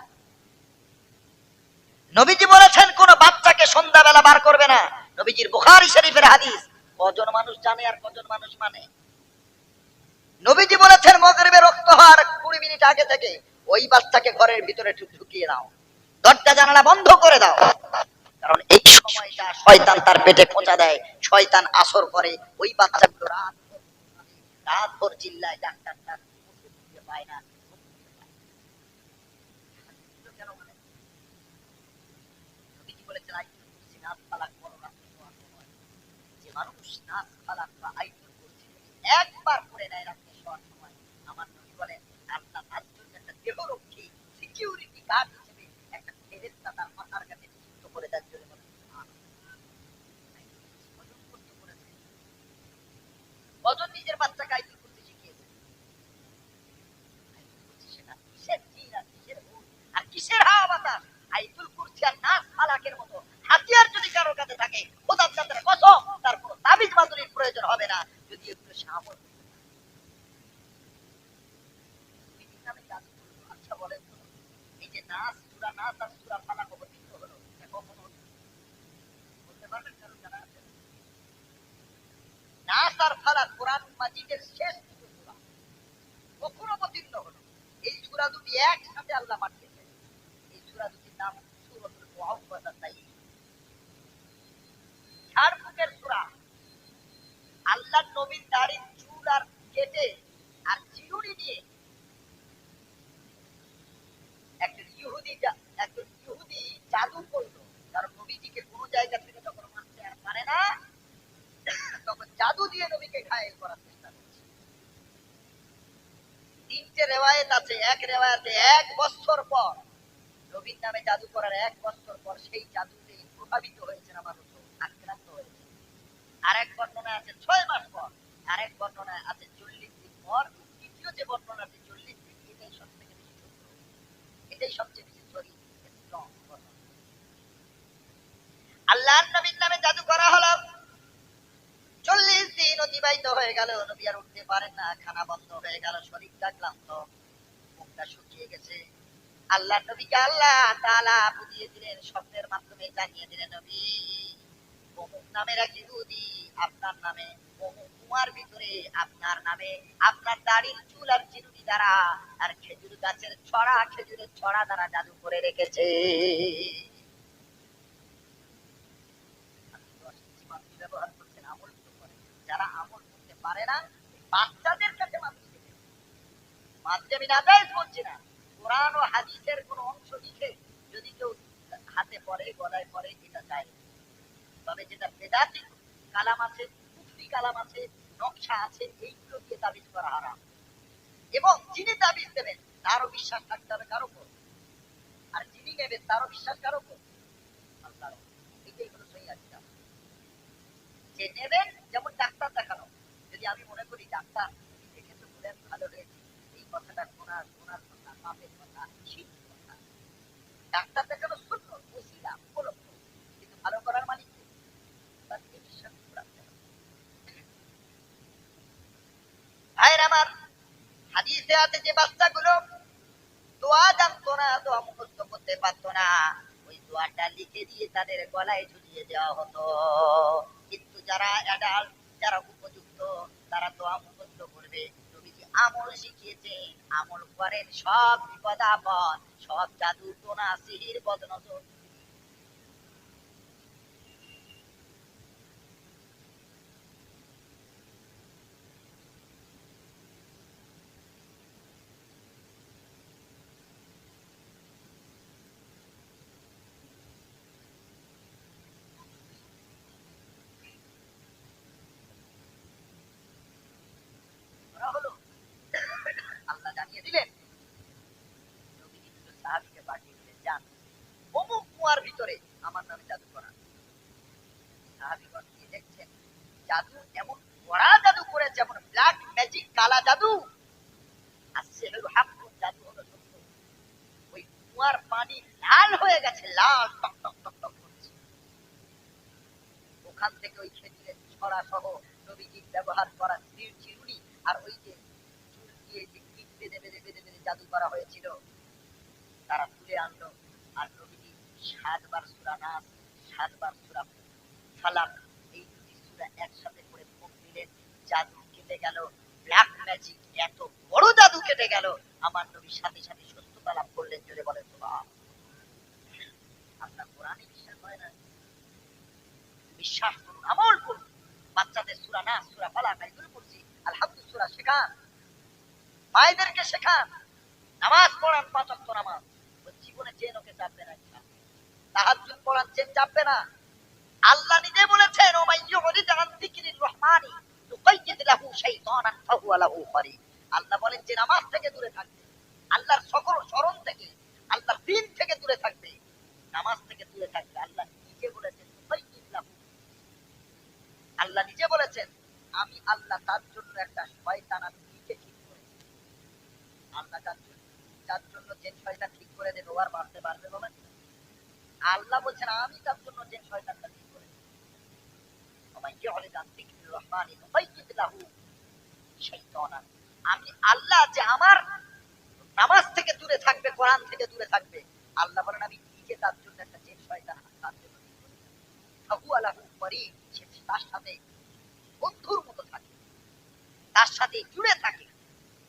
Speaker 2: নবীজি বলেছেন কোন বাচ্চাকে সন্ধ্যাবেলা বার করবে না, নবীজির বুখারী শরীফের হাদিস। কজন মানুষ জানে আর কজন মানুষ মানে? নবীজি বলেছেন মাগরিবে রক্ত হওয়ার 20 মিনিট আগে থেকে ওই বাচ্চাকে ঘরের ভিতরে ঢুকিয়ে দাও, দরজা জানালা বন্ধ করে দাও, কারণ এই সময়টা শয়তান তার পেটে খোঁচা দেয়, শয়তান আসর করে, ওই বাচ্চাগুলো রাত ভোর চিল্লায়, ডাক্তারটা পায় না। কেন মানে? নবীজি বলেছেন নাস ফালাক বড় রাত্রে শোয়ার সময়, যে মানুষ নাস ফালাক বা আইতুল কুরসি একবার করে নেয় রাত্রে শোয়ার সময়, আমার নবী বলেন আল্লাহ তার জন্য একটা দেহরক্ষী সিকিউরিটি গার্ড হিসেবে একটা ফেরেশতা তার মাথার কাছে নিযুক্ত করে দেওয়ার জন্য বলেন কজন নিজের বাচ্চাকে আইতুল কুরসি শিখিয়েছে? আইতুল কুরসি শেখা কিসের জিন আর কিসের ভূত আর কিসের হাওয়া বাতাস? আইতুল কুরসি আর নাস ফালাকের মতো হাতিয়ার যদি কারো কাছে থাকে, খোদার জাতের কসম তার কোনো তাবিজ বাদুরির প্রয়োজন হবে না, যদি একটু সামল। নামে জাদু করলো। আচ্ছা বলেন তো, এই যে নাস, সূরা নাস আর সূরা ফালাক অবতীর্ণ হলো, এটা কখন হলো বলতে পারবেন? কারো জানা আছে? নাস আর ফালাক কোরআন মাজিদের শেষ দুটো সূরা, কখন অবতীর্ণ হলো? এই সূরা দুটি একসাথে আল্লাহ পাঠিয়েছেন। এই সূরা দুটির নাম সূরাতুল মুআউযাতাতাইন, ঝাড়ফুঁকের সূরা। আল্লাহর নবীর দাড়ির চুল আর কেটে আর চিরুনি নিয়ে একজন ইহুদি জাদু করলো, কারণ নবীজিকে কোনো জায়গা থেকে যখন মারতে আর পারে না, তখন জাদু দিয়ে নবীকে ঘায়েল করার চেষ্টা করছে। তিনটে রেওয়ায়েত আছে। এক রেওয়ায়েতে 1 বছর পর, নবীর নামে জাদু করার 1 বছর পর সেই জাদুতে প্রভাবিত হয়েছে মানুষ, আক্রান্ত হয়েছে। আরেক বর্ণনা আছে 6 মাস পর, আরেক বর্ণনা আছে 40 দিন পর। তৃতীয় যে বর্ণনা আছে 40 দিন, এটাই সবথেকে বেশি সত্য, এটাই সবচেয়ে বেশি সহি স্ট্রং বর্ণনা। আল্লাহর নবীর নামে জাদু করা হলো, 40 দিন অতিবাহিত হয়ে গেল, নবী আর উঠতে পারেন না, খানা বন্ধ হয়ে গেল, শরীরটা ক্লান্ত, মুখটা শুকিয়ে গেছে। আল্লাহ নবীকে আল্লাহ তাআলা বুঝিয়ে দিলেন, স্বপ্নের মাধ্যমে জানিয়ে দিলেন, নবী অমুক নামের এক ইহুদি আপনার নামে অমুক কুয়ার ভিতরে আপনার নামে আপনার দাড়ির চুল আর চিরুনি দ্বারা আর খেজুর গাছের ছড়া, খেজুরের ছড়া দ্বারা জাদু করে রেখেছে। ব্যবহার করছেন, আমল করে। যারা আমল করতে পারে না, বাচ্চাদের কাছে মানুষ থেকে মাঝে আমি নাজায়েজ বলছি না, কোরআন ও হাদিসের কোন অংশ লিখে যদি কেউ হাতে পড়ে, গলায় পড়ে, এটা যায়। তবে যেটা বেদাতি কালাম আছে, কুফরি কালাম আছে, নকশা আছে, এইগুলো দিয়ে তাবিজ করা হারাম। এবং যিনি তাবিজ দেবেন তারও বিশ্বাস থাকতে হবে কারো উপর, আর যিনি নেবেন তারও বিশ্বাস কারো উপর, আল্লাহর উপর। এটাই হলো সহিহ আকীদা। যে নেবেন, যেমন ডাক্তার দেখানো, যদি আমি মনে করি ডাক্তার দেখে তো বলেন ভালো হয়েছে, এই কথাটা শোনার কথা, পাপের কথা, শিরক কথা, ডাক্তার দেখানো সুন্নাত, ওসিলা, উপলক্ষ, কিন্তু ভালো করার মালিক কে? তার দিকে বিশ্বাস রাখতে হবে। ভাইয়ের আমার, হাদিসে আছে যে বাচ্চাগুলো দোয়া জানতো না, দোয়া মুখস্থ করতে পারতো না, ওই দোয়াটা লিখে দিয়ে তাদের গলায় ঝুলিয়ে দেওয়া হতো। কিন্তু যারা অ্যাডাল্ট, যারা উপযুক্ত, তারা দোয়া মুখস্থ করবে। নবীজি আমল শিখিয়েছেন, আমল করেন, সব বিপদ আপদ, সব জাদু টোনা সিহির বদনজর করা হলো। আল্লাহ জানিয়ে দিলেন, নবীজি দুটো সাহাবীকে পাঠিয়ে দিলেন, যান অমুক কুয়ার ভিতরে আমার নামে জাদু করা। সাহাবীগণ গিয়ে দেখছেন জাদু এমন কড়া জাদু করেছে, যেমন ব্ল্যাক ম্যাজিক, কালা জাদু। আসছে হলো হাক, জাদু হলো সত্য। ওই কুয়ার পানি লাল হয়ে গেছে, লাল টক টক টক টক করছে। ওখান থেকে ওই খেজুরের ছড়া সহ নবীজির ব্যবহার করা চিরুনি আর ওই যে চুল দিয়ে যে কিট বেঁধে বেঁধে বেঁধে বেঁধে জাদু করা হয়েছিল, তারা তুলে আনলো। আর নবীজি 7 বার সূরা নাস, 7 বার সূরা ফালাক, এই দুটি সূরা একসাথে করে ফুঁক দিলেন, জাদু কেটে গেল। ব্ল্যাক ম্যাজিক, এত বড় জাদু কেটে গেল। আমার নবী সাথে সাথে সুস্থতা লাভ করলেন। জোরে বলেন সুবহান। আপনার কোরআনে বিশ্বাস হয় না? বিশ্বাস করুন, আমল করুন। বাচ্চাদের সূরা নাস, সূরা ফালাক, এগুলো পড়ছি, আলহামদুলিল্লাহ সূরা শেখান, মায়েদেরকে শেখান, নামাজ পড়ান, 5 ওয়াক্ত নামাজ। জীবনে চেন ওকে চাপবে না, তাহাজ্জুদ পড়ান, চেন চাপবে না। আল্লাহ নিজে বলেছেন, ও মাইয়ুরিদ আন যিকরির রহমানি নুকাইয়িদ লাহু শাইতানান ফাহুয়া লাহু করিন। আল্লাহ বলেন যে নামাজ থেকে দূরে থাকবে, আল্লাহর সকল স্মরণ থেকে, আল্লাহর দ্বীন থেকে দূরে থাকবে, নামাজ থেকে দূরে থাকবে। আল্লাহ নিজে বলেছেন নুকাইয়িদ লাহু, আল্লাহ নিজে বলেছেন আমি আল্লাহ তার জন্য একটা শয়তান আমি নিজে ঠিক করে দিই। আল্লাহ যার জন্য যে শয়তান ঠিক করে দেন ও আর বাড়তে পারবে বলেন? আল্লাহ বলছেন আমি তার জন্য যে শয়তানটা ঠিক করে দিই। আমি আল্লাহ যে আমার নামাজ থেকে দূরে থাকবে, কোরআন থেকে দূরে থাকবে, আল্লাহ বলেন আমি নিজে তার জন্য একটা যে শয়তান তার জন্য ঠিক করে দিই। সে তার সাথে বন্ধুর মতো থাকে, তার সাথে জুড়ে থাকে।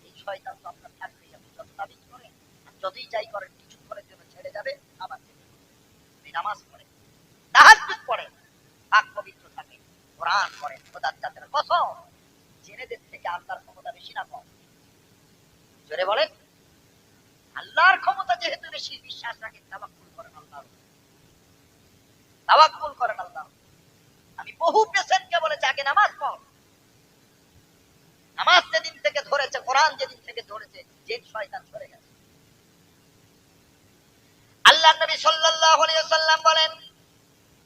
Speaker 2: এই শয়তান তো আপনার থাকবেই, আপনি যত তাবিজ করেন আর যতই যাই করেন কিছুক্ষণের জন্য ছেড়ে যাবে, আবার চলে যাবে। আপনি নামাজ পড়েন, তাহাজ্জুদ পড়েন, পাক পবিত্র থাকে, কোরআন পড়েন, খোদার জাতের কসম জেনেদের থেকে আল্লাহর ক্ষমতা বেশি না কম? জোরে বলেন। আল্লাহর ক্ষমতা যেহেতু বেশি, বিশ্বাস রাখেন, তাওয়াক্কুল করেন আল্লাহর উপর। তাওয়াক্কুল করেন আল্লাহর উপর। আমি বহু পেশেন্টকে বলেছি আগে নামাজ পড়। নামাজ যেদিন থেকে ধরেছে, কোরআন যেদিন থেকে ধরেছে, যে শয়তান সরে গেছে। আল্লাহর নবী সাল্লাল্লাহু আলাইহি ওয়াসাল্লাম বলেন,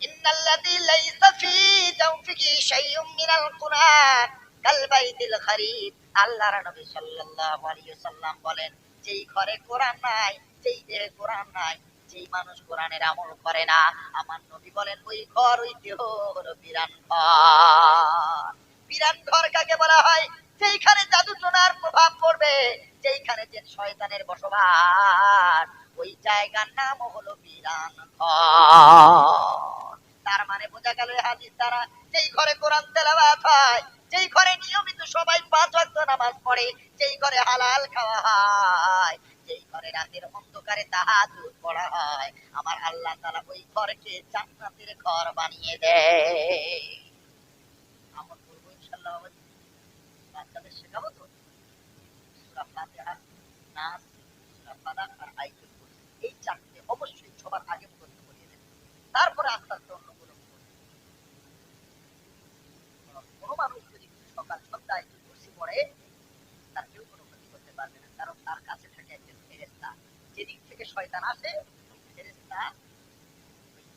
Speaker 2: ইন্নাল্লাযী লাইসা ফী জাওফিহি শাইউম মিনাল কুরআন কাল বাইতিল খারিব। আল্লাহর নবী সাল্লাল্লাহু আলাইহি ওয়াসাল্লাম বলেন, যেই ঘরে কোরআন নাই, যেই দেহে কোরআন নাই, যেই মানুষ কোরআনের আমল করে না, আমার নবী বলেন ওই ঘর, ওই দেহ হলো বিরান ঘর। বিরান ঘর কাকে বলা হয়? যেইখানে জাদু টোনার প্রভাব পড়বে, যেইখানে যে শয়তানের বসবাস, ওই জায়গার নাম হলো বিরান ঘর। তার মানে বোঝা গেল এই হাদিস দ্বারা, যেই ঘরে কোরআন তেলাওয়াত হয়, যেই ঘরে নিয়মিত সবাই 5 ওয়াক্ত নামাজ পড়ে, যেই ঘরে হালাল খাওয়া হয়, যেই ঘরে রাতের অন্ধকারে তাহাজ্জুদ পড়া হয়, আমার আল্লাহ তাআলা ওই ঘরকে জান্নাতের ঘর বানিয়ে দেয়। আমল করব ইনশাআল্লাহ। বাচ্চাদের শেখাবো তো সূরা ফাতিহা, নাস, সূরা ফালাক আর আয়াতুল কুরসি, এই চারটে অবশ্যই সবার আগে মুখস্থ করিয়ে দেবেন। তারপরে আস্তে আস্তে অন্যগুলো কোনো মানুষ যদি সকাল সন্ধ্যা আয়াতুল কুরসি পড়ে, তার কেউ কোনো ক্ষতি করতে পারবে না, কারণ তার কাছে থাকে একজন ফেরেশতা। যেদিক থেকে শয়তান আসে, ওই ফেরেশতা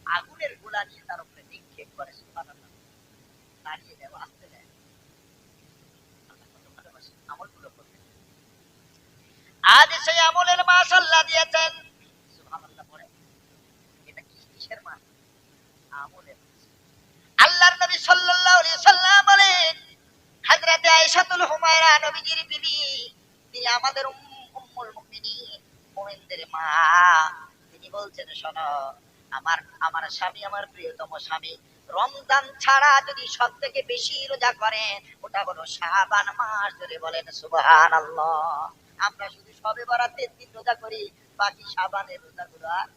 Speaker 2: আগুনের গোলা নিয়ে তার উপরে নিক্ষেপ করে, সুবহানাল্লাহ, তাড়িয়ে দেয়, আসতে দেয়। আল্লাহ কত ভালোবাসে, আমলগুলো করতে। আজ সেই আমলের মাস আল্লাহ দিয়েছেন, সুবহানাল্লাহ পড়ে। এটা কিসের মাস? আমলের মাস। আল্লাহর নবী সাল্লাল্লাহু আলাইহি সাল্লাম বলেন, হযরতে আয়েশাতুল হুমায়রা নবীজির বিবি, তিনি আমাদের উম্মুল মুমিনিন, মুমিনদের মা। তিনি বলছেন, শোনো, আমার আমার স্বামী, আমার প্রিয়তম স্বামী রমজান ছাড়া যদি সবথেকে বেশি রোজা করেন, ওটা হলো শাবান মাস। ধরে বলেন সুবহানাল্লাহ। আমরা শুধু শবে বরাতের দিন রোজা করি, বাকি শাবানের রোজাগুলো আর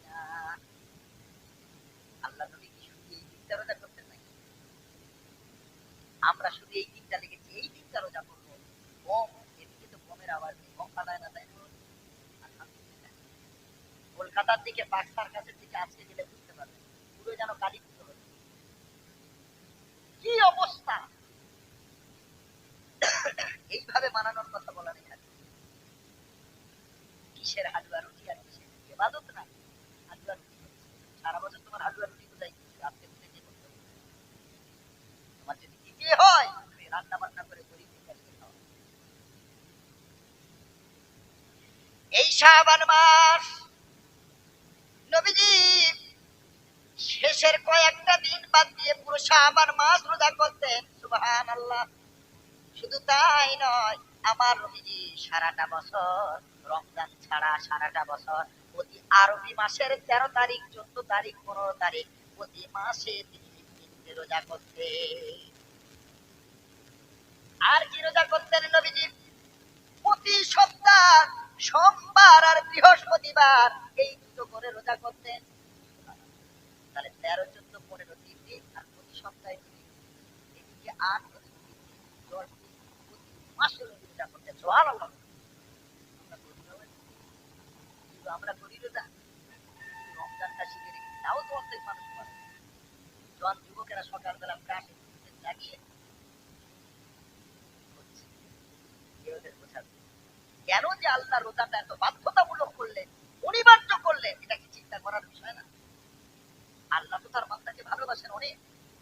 Speaker 2: না। আল্লাহ নবী কি শুধু এই দিনটা রোজা করতেন নাকি? আমরা শুধু এই দিনটা লেগেছি, এই দিনটা রোজা করবো। কম, এদিকে তো কমের আওয়াজ নেই, কম কাদায় না, তাই না? আলহামদুলিল্লাহ। কলকাতার দিকে, বাক্সার কাছের দিকে আজকে গেলে বুঝতে পারবেন, পুরো যেন কালী পুজো হচ্ছে। কি অবস্থা! এইভাবে মানানোর কথা বলা নেই। কিসের হালুয়া রুটি আর কিসের ইবাদত না? হালুয়া রুটি হচ্ছে। সারা বছর তোমার হালুয়া রুটি কোথায় কিছু আজকে তুমি কি করতে হবে? তোমার যদি দিতে হয়, তুমি রান্না বান্না করে গরিবদের কাছে খাও। এই শাবান মাস নবীজি শেষের কয়েকটা দিন বাদ দিয়ে পুরো শাবান মাস রোজা করতেন, সুবহানাল্লাহ। শুধু তাই নয়, আমার নবীজি সারাটা বছর, রমজান ছাড়া সারাটা বছর, প্রতি আরবি মাসের 13 তারিখ, 14 তারিখ, 15 তারিখ, প্রতি মাসে তিনি 3 রোজা করতেন। আর কি রোজা করতেন নবীজি? প্রতি সপ্তাহ সোমবার আর বৃহস্পতিবার এই দুটো করে রোজা করতেন। তাহলে 13, 14, 15 3 দিন, আর প্রতি সপ্তাহে 2 দিন, এদিকে 8, ওদিকে 3 দিন, 10 দিন, প্রতি মাসে রোজা করতেন। সুবহানাল্লাহ। আমরা করি না ভাই? কিন্তু আমরা করি রোজা, রমজানটা শিখে রেখেছি, তাও তো অর্ধেক মানুষ করে। জোয়ান যুবকেরা সকালবেলা ব্রাশে লাগিয়ে করছে। কে ওদের বোঝাবে? কেন যে আল্লাহ রোজাটা এত বাধ্যতামূলক করলেন, অনিবার্য করলেন, এটা কি চিন্তা করার বিষয় না? আল্লাহ তো তার বান্দাকে ভালোবাসেন অনেক।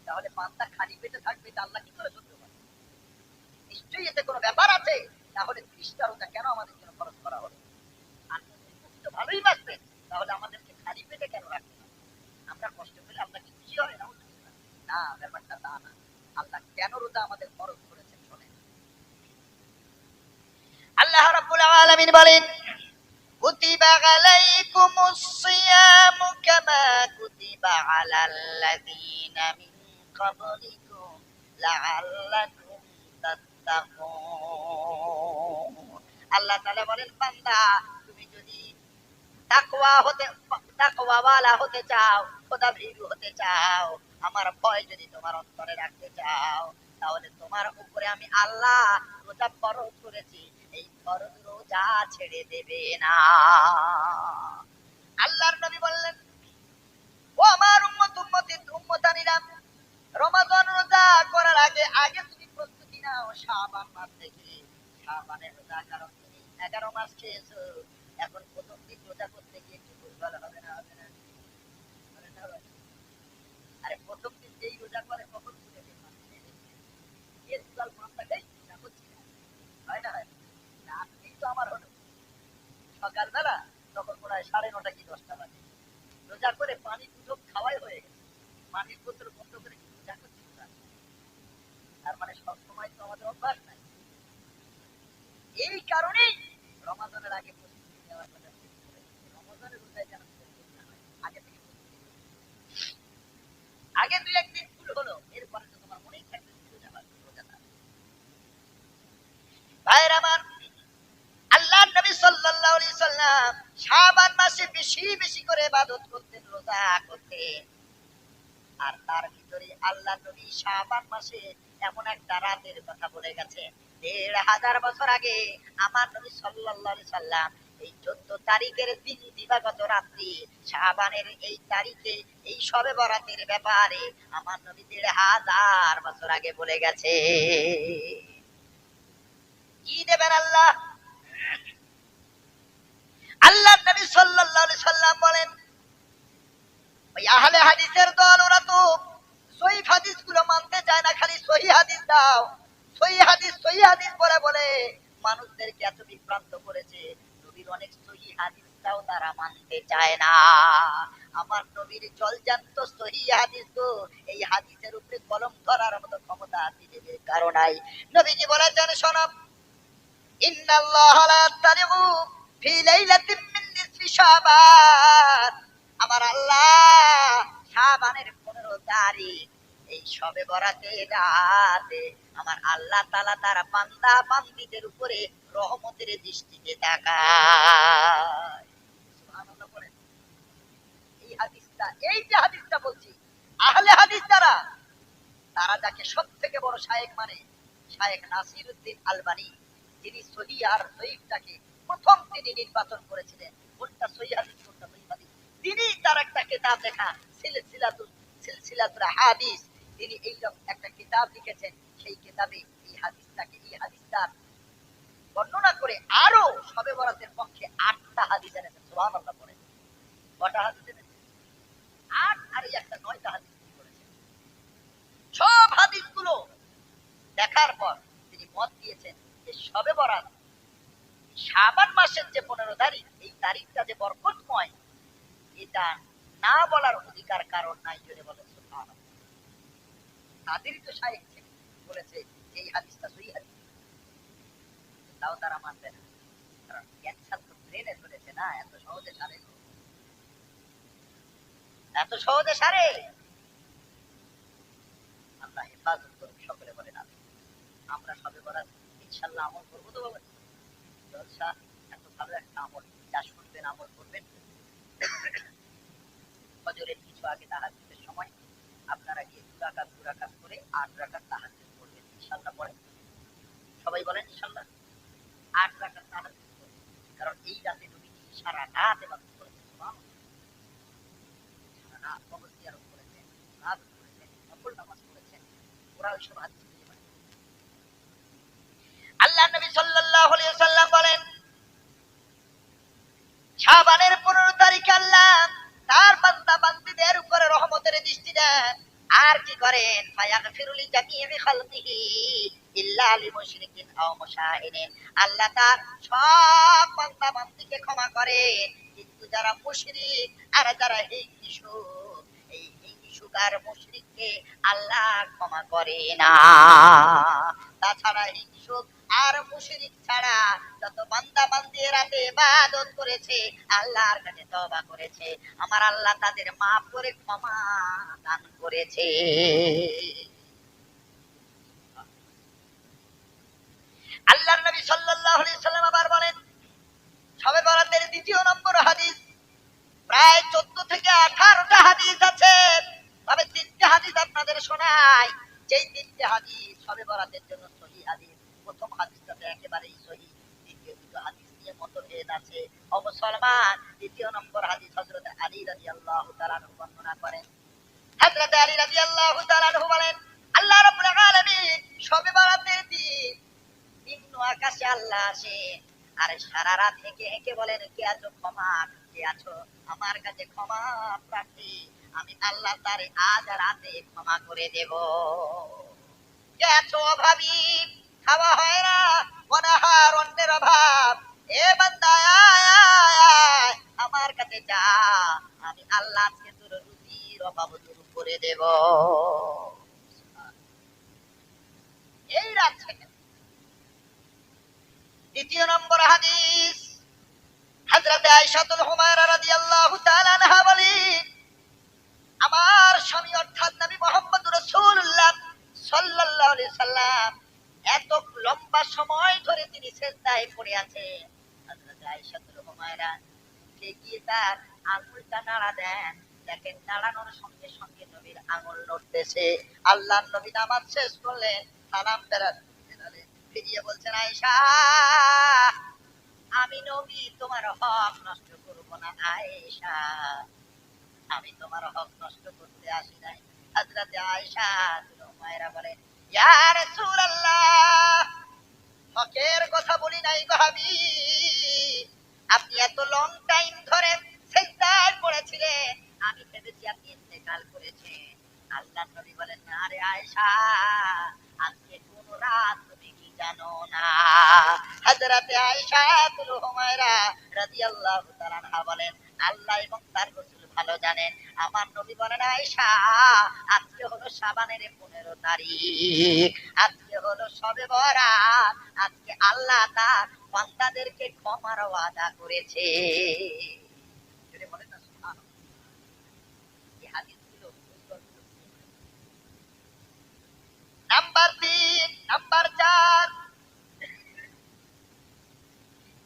Speaker 2: তাহলে বান্দা খালি পেটে থাকবে, এটা আল্লাহ কি করে সহ্য করে? নিশ্চয়ই এতে কোনো ব্যাপার আছে। তাহলে 30টা রোজা কেন আমাদের জন্য খরচ করা হলো? আর আপনি তো ভালোই বাঁচবেন, তাহলে আমাদেরকে খালি পেটে কেন রাখবেন? আমরা কষ্ট পেলে আল্লাহ কি খুশি হয় না? না, ব্যাপারটা তা না। আল্লাহ কেন রোজা আমাদের ফরজ করেছেন শোনেন। আল্লাহ রাব্বুল আলামিন বলেন, কুতিবা আলাইকুমুস সিয়ামু কামা কুতিবা আলাল লাযীনা মিন ক্বাবলিকুম লাআল্লাকুম তাত্তাকুন। আল্লাহ তাআলা বলেন, বান্দা তুমি যদি তাকওয়াওয়ালা হতে চাও, খোদাভীরু হতে চাও, আমার ভয় যদি তোমার অন্তরে রাখতে চাও, তাহলে তোমার উপরে আমি আল্লাহ রোজা ফরজ করেছি। এই ফরজ রোজা ছেড়ে দেবে না। আল্লাহর নবী বললেন, ও আমার উম্মতানিরা, রমাদান রোজা করার আগে আগে তুমি প্রস্তুতি নাও শাবান মাস থেকে। শাবানের রোজা, কারণ তুমি 11 মাস খেয়েছো। এখন প্রথম দিন রোজা করতে গিয়ে একটু ভুলভাল হবে না? হবে না? হবে না? আরে প্রথম দিন যেই রোজা করে কখন ভুলে যায়? এর জল মাথাটাই রোজা করছি না, হয় না? হয় না? আপনি তো আমার হলো সকালবেলা, তখন মনে হয় 9:30 কি 10টা বাজে, রোজা করে পানি দুধ খাওয়াই হয়ে গেছে, পানির বোতল বন্ধ করে কি রোজা করছি না? তার মানে সবসময় তো আমাদের অভ্যাস নাই। এই কারণেই রমাদানের আগে প্রস্তুতি নেওয়ার কথা। রমাদানের রোজায় যেন প্রস্তুতি না হয়, আগে থেকে প্রস্তুতি নেওয়া। আগে 2-1 দিন ভুল হলো, এরপরে তো তোমার মনেই থাকবে রোজাটা। ভাইয়ের আমার, আল্লাহর নবী সাল্লাল্লাহু আলাইহি সাল্লাম শাবান মাসে বেশি বেশি করে ইবাদত করতেন, রোজা করতেন। আর তার ভিতরে আল্লাহ নবী শাবান মাসে এমন একটা রাতের কথা বলে গেছে, 1500 বছর আগে আমার নবী সাল্লাল্লাহু আলাইহি সাল্লাম এই 14 তারিখের দিন দিবাগত রাত্রি শাবানের এই তারিখে এই শবে বরাতের ব্যাপারে আমার নবী 1500 বছর আগে বলে গেছে। কি দেবেন আল্লাহ? আল্লাহ নবী সাল্লাল্লাহু আলাইহি সাল্লাম বলেন, ওই আহলে হাদিসের দল, ওরা তো সহিহ হাদিস গুলো মানতে চায় না, খালি সহিহ হাদিস দাও, সহিহ হাদিস বলে বলে মানুষদেরকে এত বিভ্রান্ত করেছে। নবীর অনেক সহিহ হাদিসটাও তারা মানতে চায় না। আমার নবীর জলজান্ত সহিহ হাদিস তো, এই হাদিসের উপরে কলম ধরার মতো ক্ষমতা পৃথিবীর কারো নাই। নবীজি বলেছেন, শোনো, ইন্নাল্লাহা লা ইয়াত্তালিউ ফি লাইলাতিন মিন নিসফি শাবান। আমার আল্লাহ শাবানের 15 তারিখ এই শবে বরাতের রাতে আমার আল্লাহ তাআলা তার বান্দা বান্দীদের উপরে রহমতের দৃষ্টিতে তাকায়। সুবহানাল্লাহ বলেন। এই হাদিসটা, এই যে হাদিসটা বলছি, আহলে হাদিস যারা, তারা যাকে সবথেকে বড় শায়েখ মানে শায়েখ নাসিরউদ্দিন আলবানী, যিনি সহিহ আর যঈফটাকে প্রথম তিনি নির্বাচন করেছিলেন, কোনটা সহিহ হাদিস কোনটা যঈফ হাদিস। তিনি তার একটা কিতাব লেখা সিলসিলাতুল হাদিস, তিনি এইরকম একটা কিতাব লিখেছেন। সেই কিতাবে এই হাদিসটার বর্ণনা করে আরো শবে বরাতের পক্ষে 8টা হাদিস এনেছেন। সুবহানাল্লাহ বলেন। কটা হাদিস এনেছেন? 8, আর এই একটা 9টা হাদিস তিনি করেছেন। সব হাদিসগুলো দেখার পর তিনি মত দিয়েছেন যে শবে বরাত শাবান মাসের যে 15 তারিখ, এই তারিখটা যে বরকতময়, এটা না বলার অধিকার কারণ নাই। জোরে বলেন সুবহানাল্লাহ। তাদেরই তো শায়েখ বলেছে এই হাদিসটা সহিহ হাদিস, তাও তারা মানবে না, কারণ ক্যান্সার তো ব্রেনে ধরেছে না। এত সহজে সারে, এত সহজে সারে। আল্লাহ হেফাজত করুন, সকলে বলেন আমিন। আমরা শবে বরাত ইনশাআল্লাহ আমল করবো তো বাবা? জলসা, এত ভালো একটা আমল, যা শুনবেন আমল করবেন। ফজরের কিছু আগে তাহাজ্জুদের সময় আপনারা গিয়ে 2 রাকাত করে 8 রাকাত তাহাজ্জুদ করবেন ইনশাআল্লাহ। পড়েন সবাই, বলেন ইনশাআল্লাহ 8 রাকাত তাহাজ্জুদ করবেন, কারণ এই রাতে নবীজি সারা রাত ইবাদত করেছেন। সুবহানাল্লাহ। সারা রাত কবর জিয়ারত করেছেন, ইবাদত করেছেন, নফল নামাজ পড়েছেন। ওরা ওইসব হাদিস খুঁজে পায়। আল্লাহ নবী সাল্লাল্লাহু আলাইহি ওয়াসাল্লাম বলেন, শাবানের 15 তারিখ আল্লাহ তার বান্দা বান্দীদের উপরে রহমতের দৃষ্টি দেন। আর কি করেন, ফায়াগফিরুলি জামিই খালকিহি ইল্লা লিল-মুশরিকিন আও মুশাহিদিন, আল্লাহ তার সব বান্দা বান্দীকে ক্ষমা করেন, কিন্তু যারা মুশরিক আর যারা হিংসু, এই হিংসুক আর মুশরিককে আল্লাহ ক্ষমা করে না। তাছাড়া হিংসুক আর মুশরিক ছাড়া যত বান্দা বান্দী রাতে ইবাদত করেছে, আল্লাহর কাছে তওবা করেছে, আমার আল্লাহ তাদের মাফ করে ক্ষমা দান করেছে। আল্লাহর নবী সাল্লাল্লাহু আলাইহি সাল্লাম আবার বলেন, শবে বরাতের দ্বিতীয় নম্বর হাদিস, প্রায় 14 থেকে 18টা হাদিস আছে, তবে 3টে হাদিস আপনাদের শোনাই, যেই 3টে হাদিস শবে বরাতের জন্য সহিহ হাদিস। প্রথম হাদিসটাতে একেবারেই সহিহ, দ্বিতীয় দুটো হাদিস নিয়ে মতভেদ আছে। ও মুসলমান, দ্বিতীয় নম্বর হাদিস হযরত আলী রাদিয়াল্লাহু তাআলা আনহু বর্ণনা করেন। হযরত আলী রাদিয়াল্লাহু তাআলা আনহু বলেন, আল্লাহ রাব্বুল আলামিন শবে বরাতের দিন নিম্ন আকাশে আল্লাহ আসে, আর সারা রাত হেঁকে হেঁকে বলেন, কে আছো ক্ষমা, কে আছো আমার কাছে ক্ষমা প্রার্থী, আমি আল্লাহ তারে আজ রাতে ক্ষমা করে দেব। কে আছো অভাবী, খাওয়া হয় না, অনাহার, অন্যের অভাব, এ বান্দা আয় আয় আয়, আমার কাছে যা, আমি আল্লাহ আজকে তোর রুজির অভাব দূর করে দেব। এই রাত থেকে। দ্বিতীয় নম্বর হাদিস, হযরত আয়েশাতুল হুমায়রা রাদিয়াল্লাহু তাআলা আনহা বলেন, আমার স্বামী অর্থাৎ নবী মুহাম্মদ রাসূলুল্লাহ সাল্লাল্লাহু আলাইহি সাল্লাম এত লম্বা সময় ধরে তিনি সিজদায় পড়ে আছেন। হযরত আয়েশাতুল হুমায়রা কে গিয়ে তার আঙুলটা নাড়া দেন, দেখেন নাড়ানোর সঙ্গে সঙ্গে নবীর আঙুল নড়তেছে। আল্লাহর নবী নামাজ শেষ করলেন, সালাম ফিরিয়ে বলছেন, আয়েশা, আমি নবী তোমার হক নষ্ট করব না আয়েশা, আমি তোমার হক নষ্ট করতে আসি নাই। হযরতে আয়েশা হুমায়রা বলেন, ইয়া রাসূলুল্লাহ, হকের কথা বলি নাই গো হাবিব, আপনি এত লং টাইম ধরে সিজদায় পড়েছিলেন, আমি ভেবেছি আপনি ইন্তেকাল করেছেন। আল্লাহর নবী বলেন, আরে আয়েশা, আজকে কোন রাত তুমি কি জানো না? হযরতে আয়েশা হুমায়রা রাদিয়াল্লাহু তাআলা আনহা বলেন, আল্লাহ এবং তার রাসূল ভালো জানেন। আমার নবী বলেন, আয়েশা, আজকে হলো শাবানের 15 তারিখ, আজকে হলো শবে বরাত, আজকে আল্লাহ তার বান্দাদেরকে ক্ষমার ওয়াদা করেছে। যদি বলেন না সুবহানাল্লাহ, এই হাদিসগুলো নাম্বার 3, নাম্বার 4,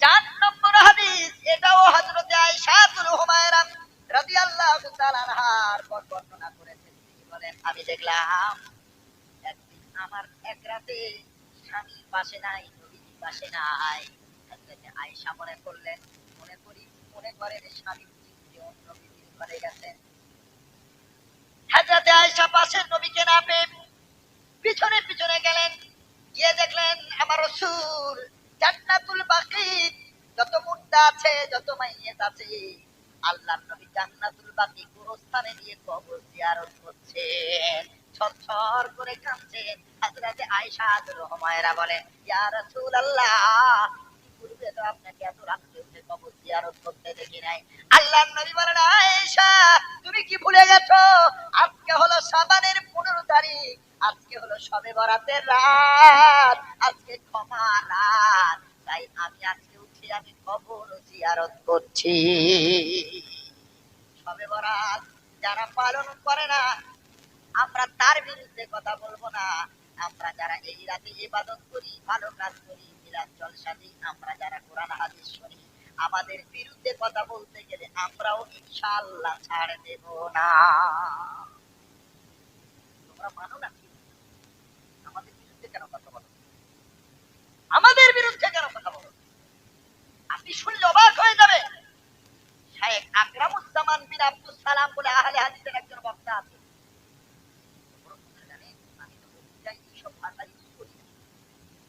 Speaker 2: 4 নম্বর হাদিস, এটাও হযরত আয়েশা হুমায়রা রাদিয়াল্লাহু তাআলা আনহার বর্ণনা করেছেন। তিনি বলেন, আমি দেখলাম একদিন আমার এক রাতে স্বামী পাশে নাই, নবীজি পাশে নাই। হযরত আয়েশা মনে করলেন, মনে করেন স্বামী বুঝি অন্য নবীজির ঘরে গেছেন। হযরত আয়েশা পাশে নবীকে না পেয়ে পিছনে পিছনে গেলেন, গিয়ে দেখলেন আমার রাসূল জান্নাতুল বাকি যত মুর্দা আছে, যত মাইয়াত আছে, আল্লাহর নবী জান্নাতুল বাকি গোরস্থানে দিয়ে কবর জিয়ারত করছেন, ছটছট করে কাঁদছেন। হযরত আয়েশা হুমায়রা বলেন, ইয়া রাসূলুল্লাহ, পূর্বে তো আপনাকে এত রাত্রে উঠে কবর জিয়ারত করতে দেখি নাই। আল্লাহর নবী বলেন, আয়েশা, তুমি কি ভুলে গেছো? আজকে হলো শাবানের 15 তারিখ, আজকে হলো শবে বরাতের রাত, আজকে ক্ষমার রাত, তাই আমি আজকে উঠে আমি কবর জিয়ারত করছি। শবে বরাত যারা পালন করে না, আমরা তার বিরুদ্ধে কথা বলবো না। আমরা যারা এই রাতে ইবাদত করি, ভালো কাজ করি, মিলাদ জলসা দিই, আমরা যারা কোরআন হাদিস শুনি, আমাদের বিরুদ্ধে কথা বলতে গেলে আমরাও ইনশাআল্লাহ ছাড় দেব না। তোমরা মানো না, আমাদের বিরুদ্ধে কেন কথা বলো? আমাদের বিরুদ্ধে কেন কথা বলো? আপনি শুনলে অবাক হয়ে যাবে। শায়েখ আকরামুজ্জামান বিন আব্দুস সালাম বলে আহলে হাদিসের একজন বক্তা আছে।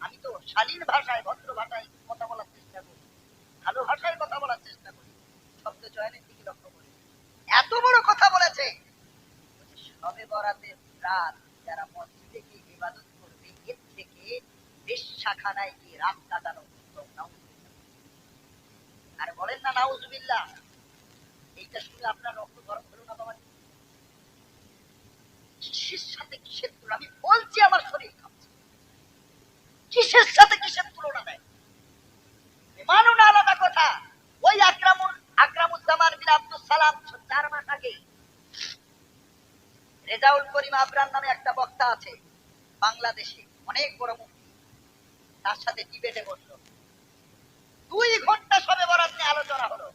Speaker 2: আমি তো শালীন ভাষায়, ভদ্র ভাষায় কথা বলার চেষ্টা করি, ভালো ভাষায় কথা বলার চেষ্টা করি, শব্দ চয়নের দিকে লক্ষ্য করি। এত বড় কথা বলেছে, শবে বরাতের রাত যারা মসজিদে গিয়ে ইবাদত করবে এর থেকে বেশ্যাখানায় গিয়ে রাত কাটানো উত্তম। নাউজুবিল্লাহ। আর বলেন না নাউজুবিল্লাহ। এইটা শুনে আপনার রক্ত গরম হলো না বাবা? কিসের সাথে কিসের তুলনা? আমি বলছি আমার শরীর কাঁপছে। কিসের সাথে কিসের তুলনা দেয়? মানুন আলাদা কথা। ওই আকরামুজ্জামান বিন আব্দুল সালাম 4 মাস আগে রেজাউল করিম আবরার নামে একটা বক্তা আছে বাংলাদেশে, অনেক বড় মুফতি, তার সাথে ডিবেটে বসলো। 2 ঘন্টা শবে বরাত নিয়ে আলোচনা হলো।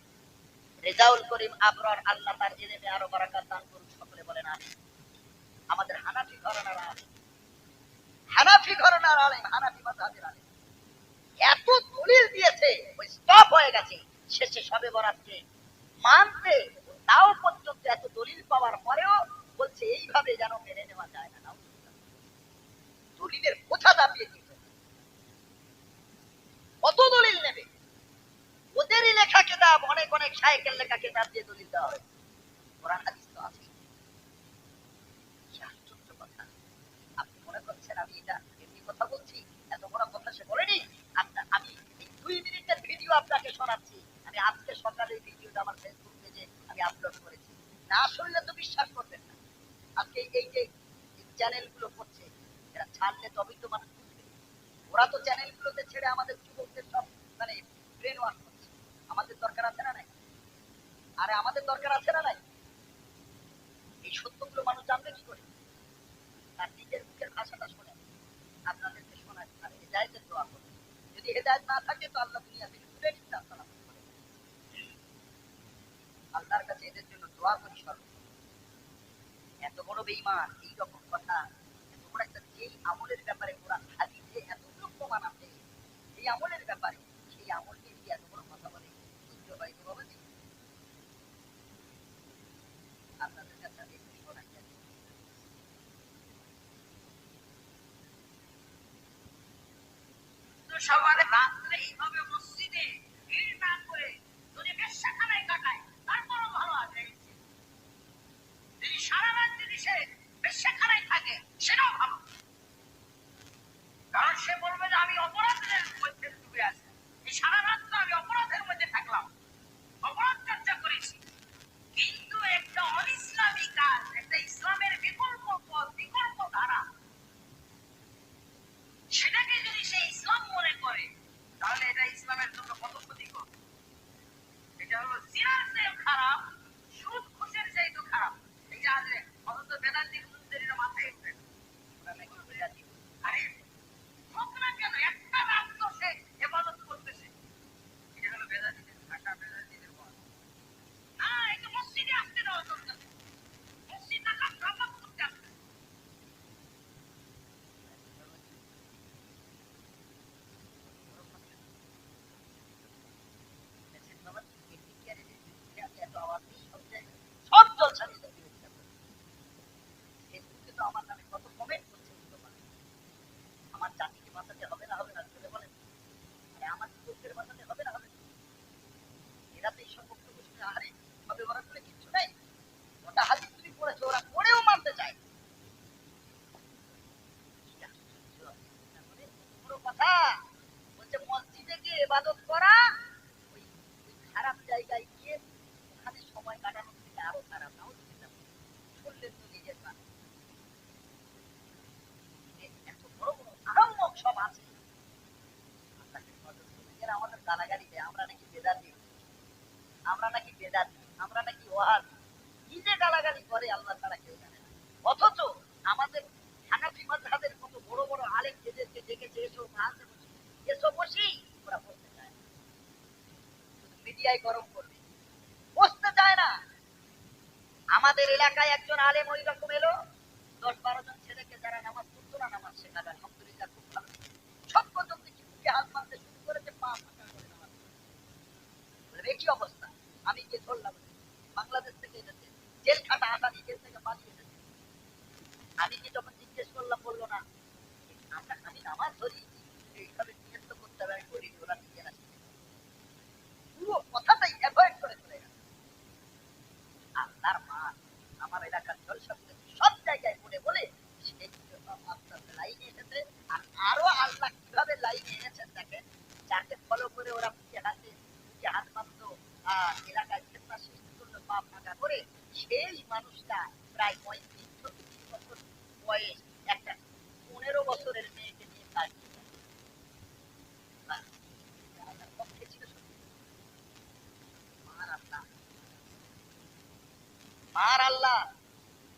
Speaker 2: রেজাউল করিম আবরার আল্লাহ তার ইলমে আরো বারাকাত দান করুন, সকলে বলেন আমিন। আমাদের হানাফি ঘরানার আলেম, হানাফি মাযহাবের আলেম, এত দলিল দিয়েছে ওই স্টপ হয়ে গেছে। শেষে শবে বরাতকে মানতে তাও পর্যন্ত এত দলিল পাওয়ার পরেও বলছে এইভাবে যেন মেনে নেওয়া যায় না। দলিলের কোথা দাবিয়ে দিতে কত দলিল নেবে? ওদেরই লেখা কিতাব, অনেক অনেক শায়েখের লেখা কিতাব দিয়ে দলিল দেওয়া হয়। কোরআন হাদিস তো আছে। কি আশ্চর্য কথা! আপনি মনে করছেন আমি এটা এমনি কথা বলছি? এত বড় কথা সে বলেনি। আমি এই 2 মিনিটের ভিডিও আপনাকে শোনাচ্ছি। আমি আজকে সকালে ভিডিওটা আমার ফেসবুক পেজে আমি আপলোড করেছি। না শুনলে তো বিশ্বাস করবেন না। আজকে এই যে চ্যানেলগুলো করছে, এরা ছাড়লে তবেই তো মানুষ বুঝবে। ওরা তো চ্যানেলগুলোতে ছেড়ে আমাদের যুবকদের সব মানে ব্রেন ওয়াশ করছে। আমাদের দরকার আছে না নাই? আরে আমাদের দরকার আছে না নাই? এই সত্যগুলো মানুষ জানবে কি করে? তার নিজের মুখের ভাষাটা শোনে, আপনাদেরকে শোনায়, আর হেদায়েতের দোয়া করে। যদি হেদায়েত না থাকে তো আল্লাহ দুনিয়া থেকে দূরে নিতে আপনারা আল্লাহর কাছে এদের জন্য দোয়া করি সর্ব। এত বড় বেঈমান, এই রকম কথা, এত বড় একটা যেই আমলের ব্যাপারে কোরআন হাদিসে এতগুলো প্রমাণ আছে, এই আমলের ব্যাপারে, সেই আমলকে যদি এত বড় কথা বলে বুঝতে পারি তো বাবাজি। আপনাদের কাছে আমি একটু শোনাই যাই। তো সবার রাত্রে এইভাবে মসজিদে ভিড় না করে যদি বেশ্যাখানায় কাটায় তারপরও ভালো আছে। যদি সারা রাত যদি সে বেশ্যাখানায় থাকে সেটাও ভালো, কারণ সে বলবে যে আমি অপরাধের মধ্যে ডুবে আছি, এই সারা রাত তো আমি অপরাধের মধ্যে থাকলাম, অপরাধ চর্চা করেছি। কিন্তু একটা অনিসলামী কাজ, একটা ইসলামের বিকল্প পথ, বিকল্প ধারা, সেটাকে যদি সে ইসলাম মনে করে তাহলে এটা ইসলামের জন্য কত ক্ষতিকর। এটা হলো জিনার চেয়ে খারাপ, সুদ ঘুষের চাইতে খারাপ। এই যে আজ অন্তত বেদান্তি হুজুরদের এটা মাথায় উঠবে না। ওরা নাকি বেদান্তি। আরে হোক না কেন, একটা রাত তো সে ইবাদত করতেছে। এটা হলো বেদান্তিদের ভাষা, বেদান্তিদের মত। না, এটা মসজিদে আসতে দেওয়া দরকার। মসজিদ টাকা ব্রাহ্মণ করতে আসবে। সব জলসা নিয়ে বিরোধিতা করে। ফেসবুকে তো আমার নামে কত কমেন্ট করছে, আমার জাতিকে বাঁচাতে হবে না, হবে না চলে বলেন, আমার যুবকদের বাঁচাতে হবে না, হবে না। এরা তো এইসব বক্তব্য শুনে আরে হবে ওরা করে কিচ্ছু নাই, ওটা হাদিস তুমি পড়েছো, ওরা পড়েও মানতে চায়। পুরো কথা বলছে মসজিদে গিয়ে ইবাদত করা ওই খারাপ জায়গায় গিয়ে ওখানে সময় কাটানোর থেকে আরো খারাপ। নাও শুনলেন তো নিজের কান। এত বড় বড় আরম্ভক সব আছে, আমাদের গালাগালি দেয় আমরা নাকি বেদাতি, আমরা নাকি বেদাতি, আমরা নাকি ওয়াহাবি। কি যে গালাগালি করে আল্লাহ ছাড়া কেউ জানে না। অথচ আমাদের হানাফি মাযহাবের কত বড় বড় আলেম এদেরকে ডেকেছে, এসো ভাষে বসি, এসো বসি, ওরা বসতে চায় না, শুধু মিডিয়ায় গরম করবে, বসতে চায় না। আমাদের এলাকায় একজন আলেম ওই রকম এলো, 10-12 জন ছেলেকে যারা নামাজ পড়তো না নামাজ শেখাবে, আলহামদুলিল্লাহ খুব ভালো। সব পর্যন্ত কি বুকে হাত মারতে শুরু করেছে, পা ফাঁকা করে নামাজ পড়ে। কি অবস্থা! আমি গিয়ে ধরলাম, বাংলাদেশ থেকে এসেছে, জেল খাটা আসামি, জেল থেকে পালিয়ে এসেছে। আমি কি যখন জিজ্ঞেস করলাম বললো না আমি নামাজ ধরি, এইভাবে নিয়ত তো করতে হবে, আমি করি, ওরা নিজেরা শিখে পুরো কথাটাই অ্যাভয়েড করে চলে গেল। আল্লাহর মা আমার এলাকার জলসা সব বয়স একটা 15 বছরের মেয়েকে নিয়ে কাজ করতে হবে। বাহ, এটা আল্লাহর পক্ষে ছিল সত্যি। মার আল্লাহ, মার আল্লাহ,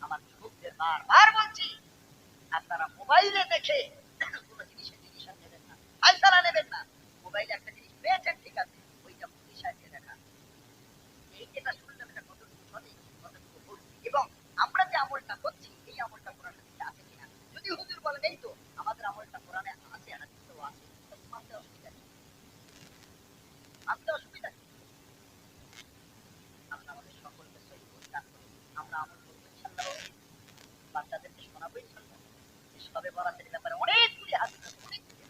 Speaker 2: আমার যুবকদের বারবার বলছি, আপনারা মোবাইলে দেখে কোন জিনিসের ডিসিশন নেবেন না, ফায়সালা নেবেন না। মোবাইলে একটা জিনিস পেয়েছেন, ঠিক আছে, ওইটা প্রতিষ্ঠায় দিয়ে দেখা, এই যেটা শুনলাম এটা কতটুকু সঠিক, কতটুকু ভুল, এবং আমরা যে আমলটা করছি এই আমলটা কোরআনের মধ্যে আছে কিনা। যদি হুজুর বলেন এই তো আমাদের আমলটা কোরআনে আছে, হাদিসেও আছে, তো মানতে অসুবিধা নেই, মানতে অসুবিধা নেই। আল্লাহ আমাদের সকলকে সহি বুঝ দান করুন। আমরা আমল করবো ইনশাআল্লাহ, বাচ্চাদেরকে শোনাবো ইনশাআল্লাহ। এই সবে বরাতের ব্যাপারে অনেকগুলি হাদিস আছে, অনেকগুলি।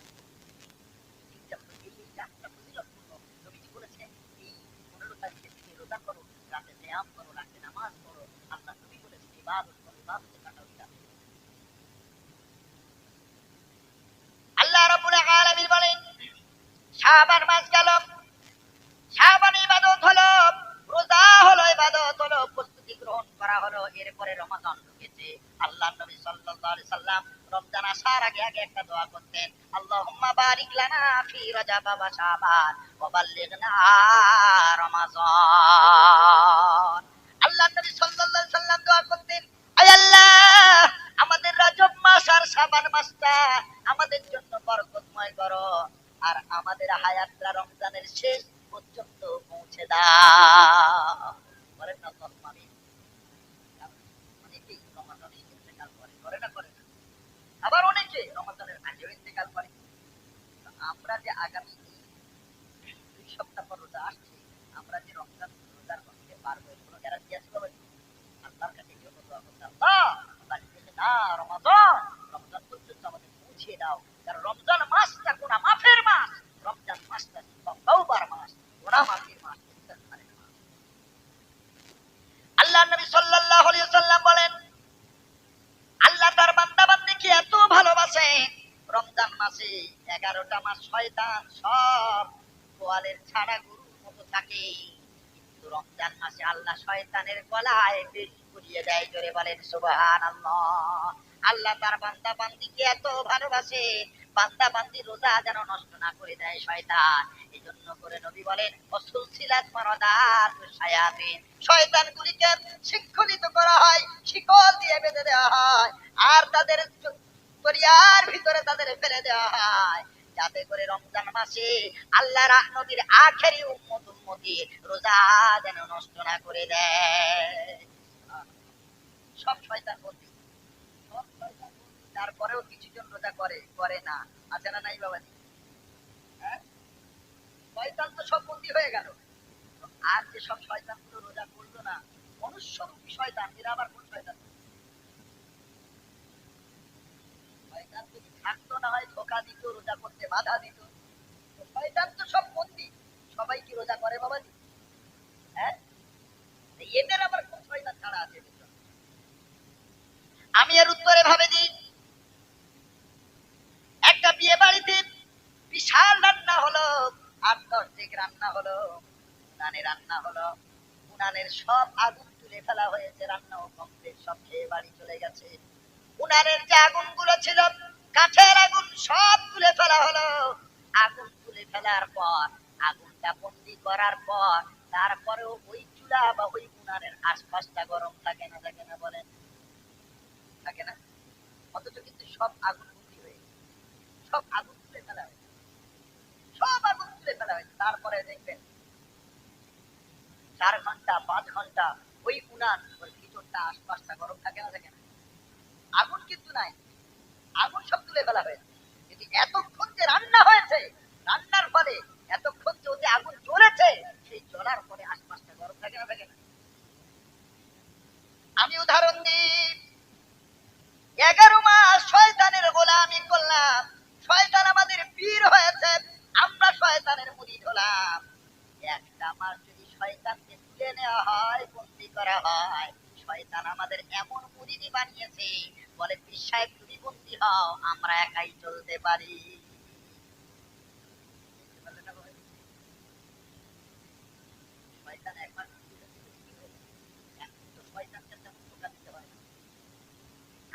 Speaker 2: এইটা এই রাতটা ফজিলতপূর্ণ। নবীজি বলেছেন এই 15 তারিখে দিনে রোজা করো, রাতে সিয়াম করো, রাতে নামাজ পড়ো। আল্লাহ নবী বলেছেন ইবাদত করো, ইবাদতে কাটাও এই রাত। আল্লাহ রাব্বুল আলামিন বলেন শাবান মাস গেল, শাবান ইবাদত হলো, রোজা হলো, ইবাদত হলো, প্রস্তুতি গ্রহণ করা হলো, এরপরে রমাদান ঢুকেছে। আল্লাহর নবী সাল্লাল্লাহু আলাইহি সাল্লাম রমজান আসার আগে আগে একটা দোয়া করতেন, আল্লাহুম্মা বারিক লানা ফি রজব ওয়া শাবান ওয়া বাল্লিগনা রমাযান। আল্লাহর নবী সাল্লাল্লাহু আলাইহি সাল্লাম দোয়া করতেন, আয় আল্লাহ, আমাদের রজব মাস আর শাবান মাসটা আমাদের জন্য বরকতময় করো, আর আমাদের হায়াতটা রমজানের শেষ পর্যন্ত পৌঁছে দাও। বলেন না আল্লাহুম্মা আমিন। অনেকেই রমাদানে ইন্তেকাল করে, করে না করে না? আবার অনেকে রমাদানের আগেও ইন্তেকাল করে। তো আমরা যে আগামী 2 সপ্তাহ পর রোজা আসছে, আমরা যে রমজান রোজার করতে পারবো এর কোনো গ্যারান্টি আছে বাবা? আল্লাহর কাছে এই জন্য দোয়া করতে, আল্লাহ বাড়িতে না রমাদান, রমজান পর্যন্ত আমাদের পৌঁছিয়ে দাও। কারণ রমজান মাসটা গুনাহ মাফের মাস, রমজান মাসটা তওবার মাস, গুনাহ মাফের মাস, ইস্তেগফারের মাস। আল্লাহর নবী সাল্লাল্লাহু আলাইহি ওয়াসাল্লাম বলেন, আল্লাহ তার বান্দা বান্দিকে এত ভালোবাসে, রমজান মাসে 11টা মাস শয়তান সব গোয়ালের ছাড়া গরুর মতো থাকে, কিন্তু রমজান মাসে আল্লাহ শয়তানের গলায় বিষ পুড়িয়ে দেয়। জোরে বলেন সুবহানাল্লাহ। আল্লাহ তার বান্দা বান্দিকে এত ভালোবাসে, বান্দা বান্দি রোজা যেন নষ্ট না করে দেয় শয়তান। এই জন্য করে নবী বলেন অসুলসিলাত মারাদাত শায়াতিন, শয়তানগুলিকে শৃঙ্খলিত করা হয়, শিকল দিয়ে বেঁধে দেওয়া হয়, আর তাদের দরিয়ার ভিতরে তাদের ফেলে দেওয়া হয়, যাতে করে রমজান মাসে আল্লাহর নবীর আখেরি উম্মতি রোজা যেন নষ্ট না করে দেয়। সব শয়তান বন্দী, সব শয়তান বন্দী। তারপরেও কিছুজন রোজা করে, করে না, আছে না নাই বাবাজি? হ্যাঁ, শয়তান তো সব বন্দী হয়ে গেল, আর যে সব শয়তান গুলো রোজা করলো না, মনুষ্যরূপী শয়তান, এরা আবার কোন শয়তান? শয়তান যদি থাকতো না হয় ধোকা দিত, রোজা করতে বাধা দিত। শয়তান তো সব বন্দী, সবাই কি রোজা করে বাবাজি? হ্যাঁ, এদের আবার কোন শয়তান ছাড়া আছে? আমি এর উত্তরে ভাবে দিই, একটা বিয়ে বাড়িতে বিশাল রান্না হলো, 8-10 দিক রান্না হলো, উনানে রান্না হলো, উনানের সব আগুন তুলে ফেলা হয়েছে, রান্নাও কমপ্লিট, সব খেয়ে বাড়ি চলে গেছে। উনানের যে আগুন গুলো ছিল, কাঠের আগুন, সব তুলে ফেলা হলো। আগুন তুলে ফেলার পর, আগুনটা বন্দি করার পর, তারপরেও ওই চুলা বা ওই উনানের আশপাশটা গরম থাকে না, থাকে না বলেন? থাকে না? অথচ কিন্তু সব আগুন বন্দি হয়ে গেছে, সব আগুন তুলে ফেলা হয়েছে, সব আগুন তুলে ফেলা হয়েছে। তারপরে দেখবেন 4 ঘন্টা 5 ঘন্টা ওই উনান ওর ভিতরটা আশপাশটা গরম থাকে না, থাকে না? আগুন কিন্তু নাই, আগুন সব তুলে ফেলা হয়েছে। কিন্তু এতক্ষণ যে রান্না হয়েছে, রান্নার ফলে এতক্ষণ যে ওতে আগুন জ্বলেছে, সেই জ্বলার পরে আশপাশটা গরম থাকে না, থাকে না? আমি উদাহরণ দিই, 11 মাস শয়তানের গোলামি করলাম, শয়তান আমাদের পীর হয়েছে, আমরা শয়তানের মুরিদ হলাম। একটা মাস যদি শয়তানকে তুলে নেওয়া হয়, বন্দী করা হয়, শয়তান আমাদের এমন মুরিদি বানিয়েছে, বলে পীর সাহেব তুমি বন্দী হও, আমরা একাই চলতে পারি। শয়তান একবার এখন তো শয়তানকে তেমন ধোঁকা দিতে হয় না।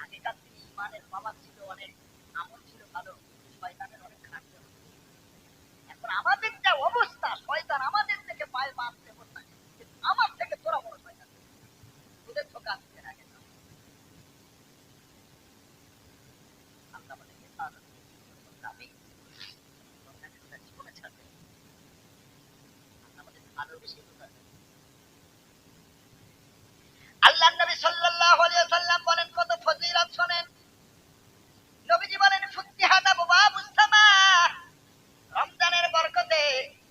Speaker 2: আগেকার দিনে ইমানের পাওয়ার ছিল অনেক, আমল ছিল ভালো, শয়তানের অনেক খাটতে হতো। এখন আমাদের যা অবস্থা, শয়তান আমাদের থেকে পায়ে বাঁধতে হতো, আমার থেকে তোরা বড় শয়তান, তোদের ধোকা দিতে আগে আল্লাহ বলে আমি জীবনে ছাড়বে আমাদের ভালোবেসে আল্লাহ নবী সাল্লাল্লাহু আলাইহি ওয়াসাল্লাম বলেন কত ফজিলত শুনেন। নবীজি বলেন ফুতিহাত আবওয়াবুস সামা, রমজানের বরকতে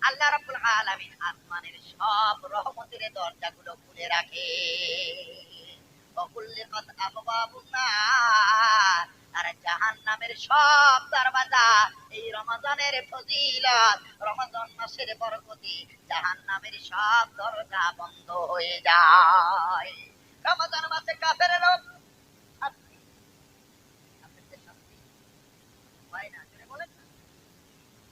Speaker 2: আল্লাহ রাব্বুল আলামিন আসমানের সব রহমতের দরজাগুলো খুলে রাখে। ওকুল্লিকাত আবওয়াবুন নার, আর জাহান্নামের সব দরজা এই রমজানের ফজিলত, রমজান মাসের বরকতে জাহান্নামের সব দরজা বন্ধ হয়ে যায়। রমজান মাসে কাফেরেরও শাস্তি, কাফেরদের শাস্তি হয় না, জোরে বলেন না।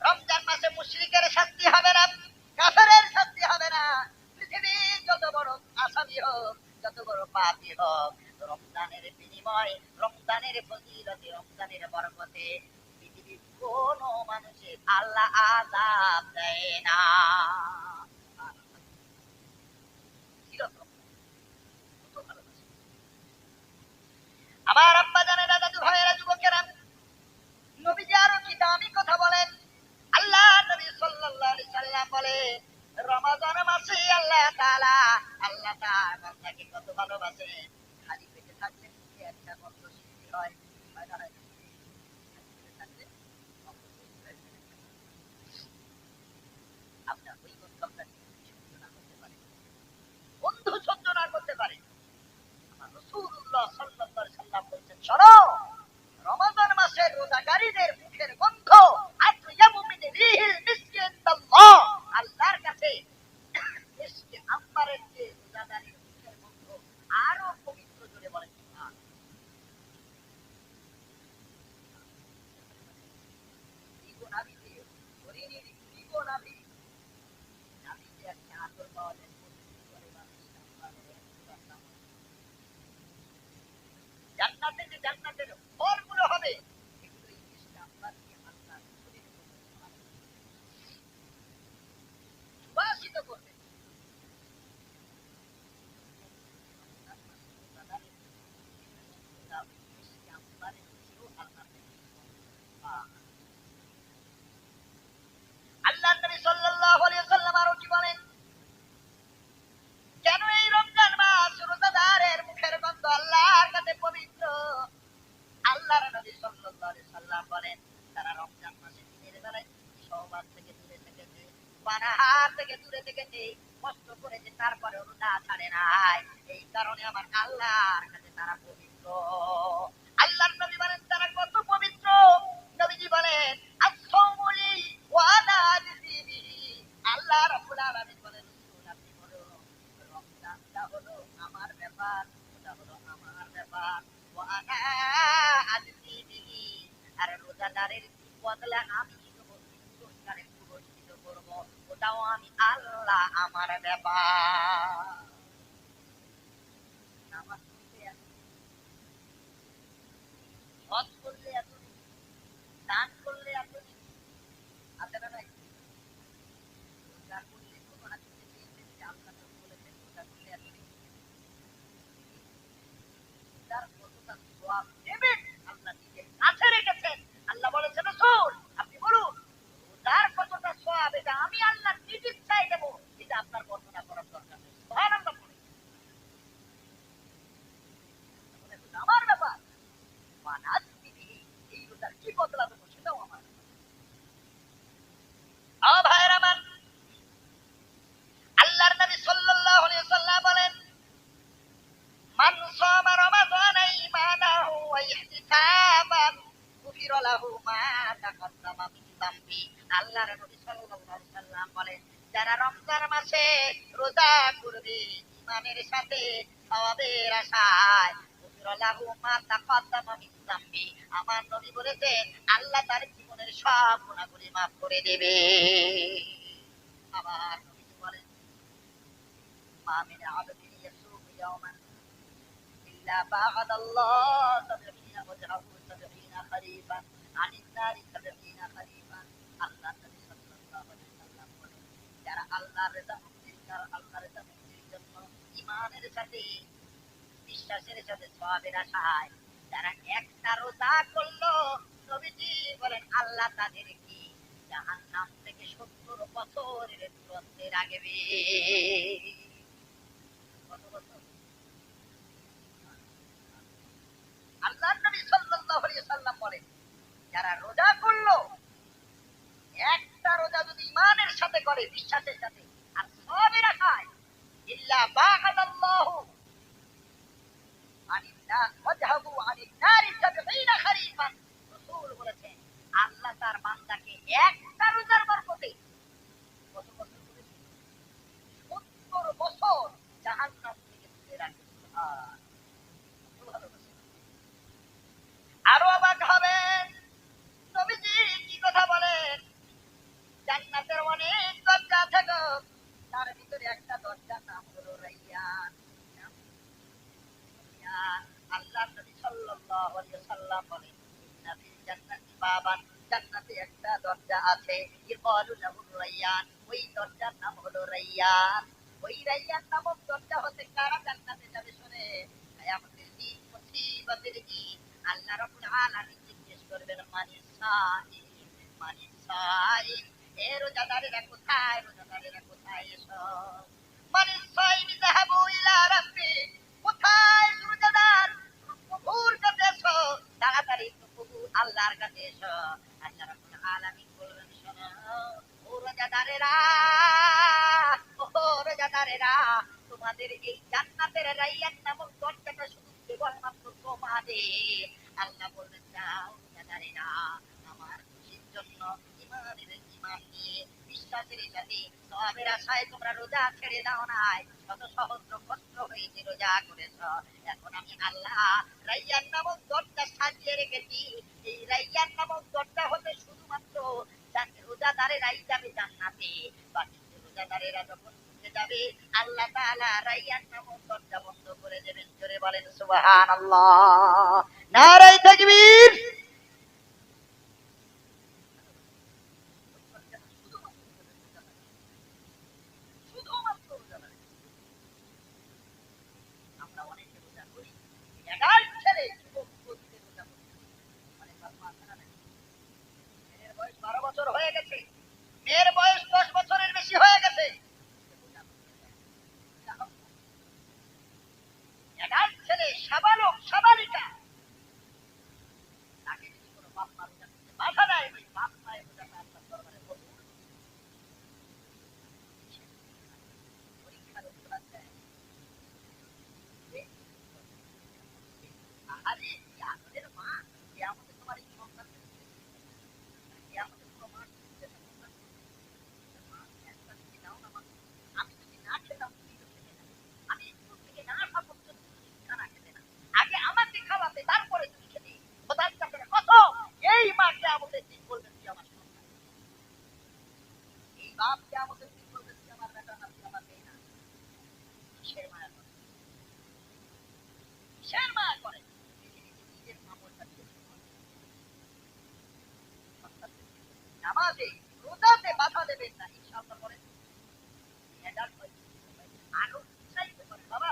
Speaker 2: রমজান মাসে মুশরিকের শাস্তি হবে না, কাফেরের শাস্তি হবে না। পৃথিবীর যত বড় আসামি হোক, যত বড় পাপী হোক, রমজানের বিনিময়, রমজানের ফজিলতে, রমজানের বরকতে পৃথিবীর কোন মানুষের আল্লাহ আযাব দেয় না। আমার আব্বা জানেন, দাদু ভাইয়েরা, যুবকেরা, নবীজি আরো কি দামি কথা বলেন। আল্লাহ নবী সাল্লাল্লাহু আলাইহি সাল্লাম বলে রমাদান মাসে আল্লাহ তাআলা বান্দাকে কত ভালোবাসেন। খালি পেটে থাকলে মুখে একটা গন্ধ সৃষ্টি হয়, আপনার ওই গন্ধটা সহ্য না করতে পারে, বন্ধু সহ্য না করতে পারে। আমার রাসূলুল্লাহ সাল্লাল্লাহু আলাইহি সাল্লাম বলেছেন, শোনো, রমাদান মাসের রোজাকারীদের মুখের গন্ধ আতয়াবু মিন রিহিল মিসকি ইনদাল্লাহ, আল্লাহর কাছে মিসকে আম্বারের চেয়ে রোজাদারের মুখের গন্ধ আরো পবিত্র। জোরে বলেন সুবহান। দ্বিগুণ আবিতে হরিণীর দ্বিগুণ আবি, আবিতে একটা আতর পাওয়া যায়, জান্নাতে যে জান্নাতের ফলগুলো হবে এগুলো এই মিষ্টি আম্বার দিয়ে আল্লাহ সুবাসিত করবে। আল্লাহ নবী সাল্লাল্লাহু আলাইহি ওয়াসাল্লাম আরো কি বলেন, কেন এই রমজান মাস রোজাদারের মুখের গন্ধ আল্লাহর কাছে পবিত্র। আল্লাহর নবী সাল্লাল্লাহু আলাইহি সাল্লাম বলেন, তারা রমজান মাসে দিনের বেলায় সওবাত থেকে দূরে থেকেছে, পানাহার থেকে দূরে থেকেছে, কষ্ট করেছে, তারপরে রোজা ছাড়ে নাই। এই কারণে আমার আল্লাহর কাছে তারা পবিত্র। আল্লাহর নবী বলেন তারা কত পবিত্র। নবীজি বলেন আস-সাওমুলি ওয়া আনা আজজি বিহি, আল্লাহ রাব্বুল আলামিন বলেন রাসূল আপনি বলুন রমজানটা হলো আমার ব্যাপার, ওটা হলো আমার ব্যাপার। ওয়া আনা আজজি বিহি, আর রোজাদারের বদলা আমি দেব, পুরস্কারে পুরস্কৃত করব, ওটাও আমি আল্লাহ, আমার ব্যাপার। নামাজ পড়লে এত, হজ করলে এত, দান করলে এত, আছে না নাই? রোজা করলে কোনো হাদিসে পেয়েছেন যে আল্লাহ তো বলেছেন রোজা করলে এত, তার কতটা সওয়াব দেবেন আল্লাহ নিজে কাছে রেখেছেন। আল্লাহ বলেছেন রাসূল আপনি বলুন রোজার কতটা সওয়াব, এটা আমি আল্লাহ নিজ ইচ্ছায় দেব, এটা আপনার বর্ণনা করার দরকার নেই। সুবহানাল্লাহ বলে আমার ব্যাপার, মানাজ দিবি, এই রোজার কি বদলা দেবো সেটাও আমার ভাইয়ের আমার। আল্লাহর নবী সাল্লাল্লাহু আলাইহি ওয়াসাল্লাম বলেন মান সামা রমাদানা ঈমানাহু ওয়া ইহতিসাবান গুফিরা লাহু মা তাকাদ্দামা মিন যামবি। আল্লাহর নবী সাল্লাল্লাহু আলাইহি ওয়াসাল্লাম বলেন যারা রমজান মাসে রোজা করবে ঈমানের সাথে, সওয়াবের আশায়, গুফিরা লাহু মা তাকাদ্দামা মিন যামবি, আমার নবী বলেছেন আল্লাহ তার জীবনের সব গুনাহগুলি মাফ করে দেবে। আবার নবী বলেন মা মিন আবদিন ইয়াসুমু ইয়াওমান ইল্লা বা'আদাল্লাহু সাবঈনা ওয়াজহাহু খরিফান আনিন নারি 70 খরিফান। আল্লাহ নবী সাল্লাল্লাহু আলাইহি ওয়াসাল্লাম বলেন, যারা আল্লাহর রেজা মুক্তির জন্য ঈমানের সাথে বিশ্বাসের সাথে সওয়াবের আশায় যারা একটা রোজা করলো, নবীজি বলেন আল্লাহ তাদেরকে জাহান্নাম থেকে 70 বছরের দূরত্বে রাখবে। কত বছর? আল্লাহ নবী সাল্লাল্লাহু আলাইহি ওয়াসাল্লাম বলেন, যারা রোজা করলো, একটা রোজা যদি ঈমানের সাথে করে, বিশ্বাসের সাথে আর সওয়াবের আশায়, ইল্লা বা'আদাল্লাহু আনিন্নাস ওয়াজহাবু আনিন্নারি 70 খরিফান। রাসূল বলেছেন আল্লাহ তার বান্দাকে একটা রোজার বরকতে কত বছর করেছে? 70 বছর জাহান্নাম থেকে দূরে রাখে। আরো অবাক হবেন, নবীজি কি কথা বলেন, জান্নাতের অনেক দরজা আছে গো, তার ভিতরে একটা দরজার নাম হলো রাইয়ান। আল্লাহ নবী সাল্লাল্লাহু আলাইহি ওয়াসাল্লাম বলেন, ইন্না ফিল জান্নাতি বাবান, জান্নাতে একটা দরজা আছে, ইকালু লাহু রাইয়ান, ওই দরজার নাম হলো রাইয়ান। ওই রাইয়ান নামক দরজা হতে কারা জান্নাতে যাবে শুনে, কিয়ামতের দিন, মুসিবতের দিন আল্লাহ রাব্বুল আলামিন জিজ্ঞেস করবেন, মানিস সাইল, মানিস সাইল, এ রোজাদারেরা কোথায়, রোজাদারেরা কোথায় এসো। মানিস সাইল যাহাবু ইলা রাব্বি, কোথায় রোজাদার, প্রভুর কাছে এসো, তাড়াতাড়ি প্রভু আল্লাহর কাছে এসো। আল্লাহ রাব্বুল আলামিন বলবেন, শোনো ও রোজাদারেরা, ও রোজাদারেরা, তোমাদের এই জান্নাতের রাইয়ান নামক দরজাটা শুধু কেবলমাত্র তোমাদের। আল্লাহ বলবেন, যাও রোজাদারেরা, আমার খুশির জন্য ঈমান নিয়ে বিশ্বাসের সাথে সওয়াবের আশায় তোমরা রোজা ছেড়ে দাও নাই, কত সহস্র কষ্ট হয়েছে রোজা করেছ, এখন আমি আল্লাহ রাইয়ান নামক দরজা সাজিয়ে রেখেছি। এই রাইয়ান নামক দরজা হতে শুধুমাত্র রোজাদারেরাই যাবে জান্নাতে, বাকি রোজাদারেরা যখন ঢুকে যাবে আল্লাহ তাআলা রাইয়ান নামক দরজা বন্ধ করে দেবেন। জোরে বলেন সুবহানাল্লাহ, নারে তাকবীর। শুধুমাত্র রোজাদার। আমরা অনেকে রোজা করি, এগাল ছেড়ে যুবক যুবতীদের রোজা করি। মানে বাবা আপনারা নাকি মেয়ের বয়স 12 বছর হয়ে গেছে, মেয়ের বয়স 10 বছরের বেশি হয়ে গেছে, এগাল ছেলে সাবালক সাবালিকা, তাকে যদি কোনো বাপ মা রোজা করতে বাধা দেয়, ওই বাপ মায়ের রোজাটা আল্লাহর দরবারে কবুল। পরীক্ষার উত্তর দেয়, আরে কি আমাদের মা, কে আমাদের তোমার এই সন্তান, কে আমাদের কোনো মা মা একটা দিকে দাও না মা, আমি যদি না খেতাম তুমি তো খেতে না, আমি স্কুল থেকে না আসা পর্যন্ত তুমি খানা খেতে না, আগে আমাকে খাওয়াতে তারপরে তুমি খেতে। খোদার কাছে কত, এই মাকে আমাদের দিন বলবেন তুই আমার সন্তান, এই বাপকে আমাদের দিন বলবেন তুই আমার বেটা না, তুই আমার মেয়ে না। কিসের মায়া করে, কিসের মায়া করে, নিজের মামলটা নামাজে রোজাতে বাধা দেবেন না, ইনশাআল্লাহ করেন। আরো উৎসাহিত করেন, বাবা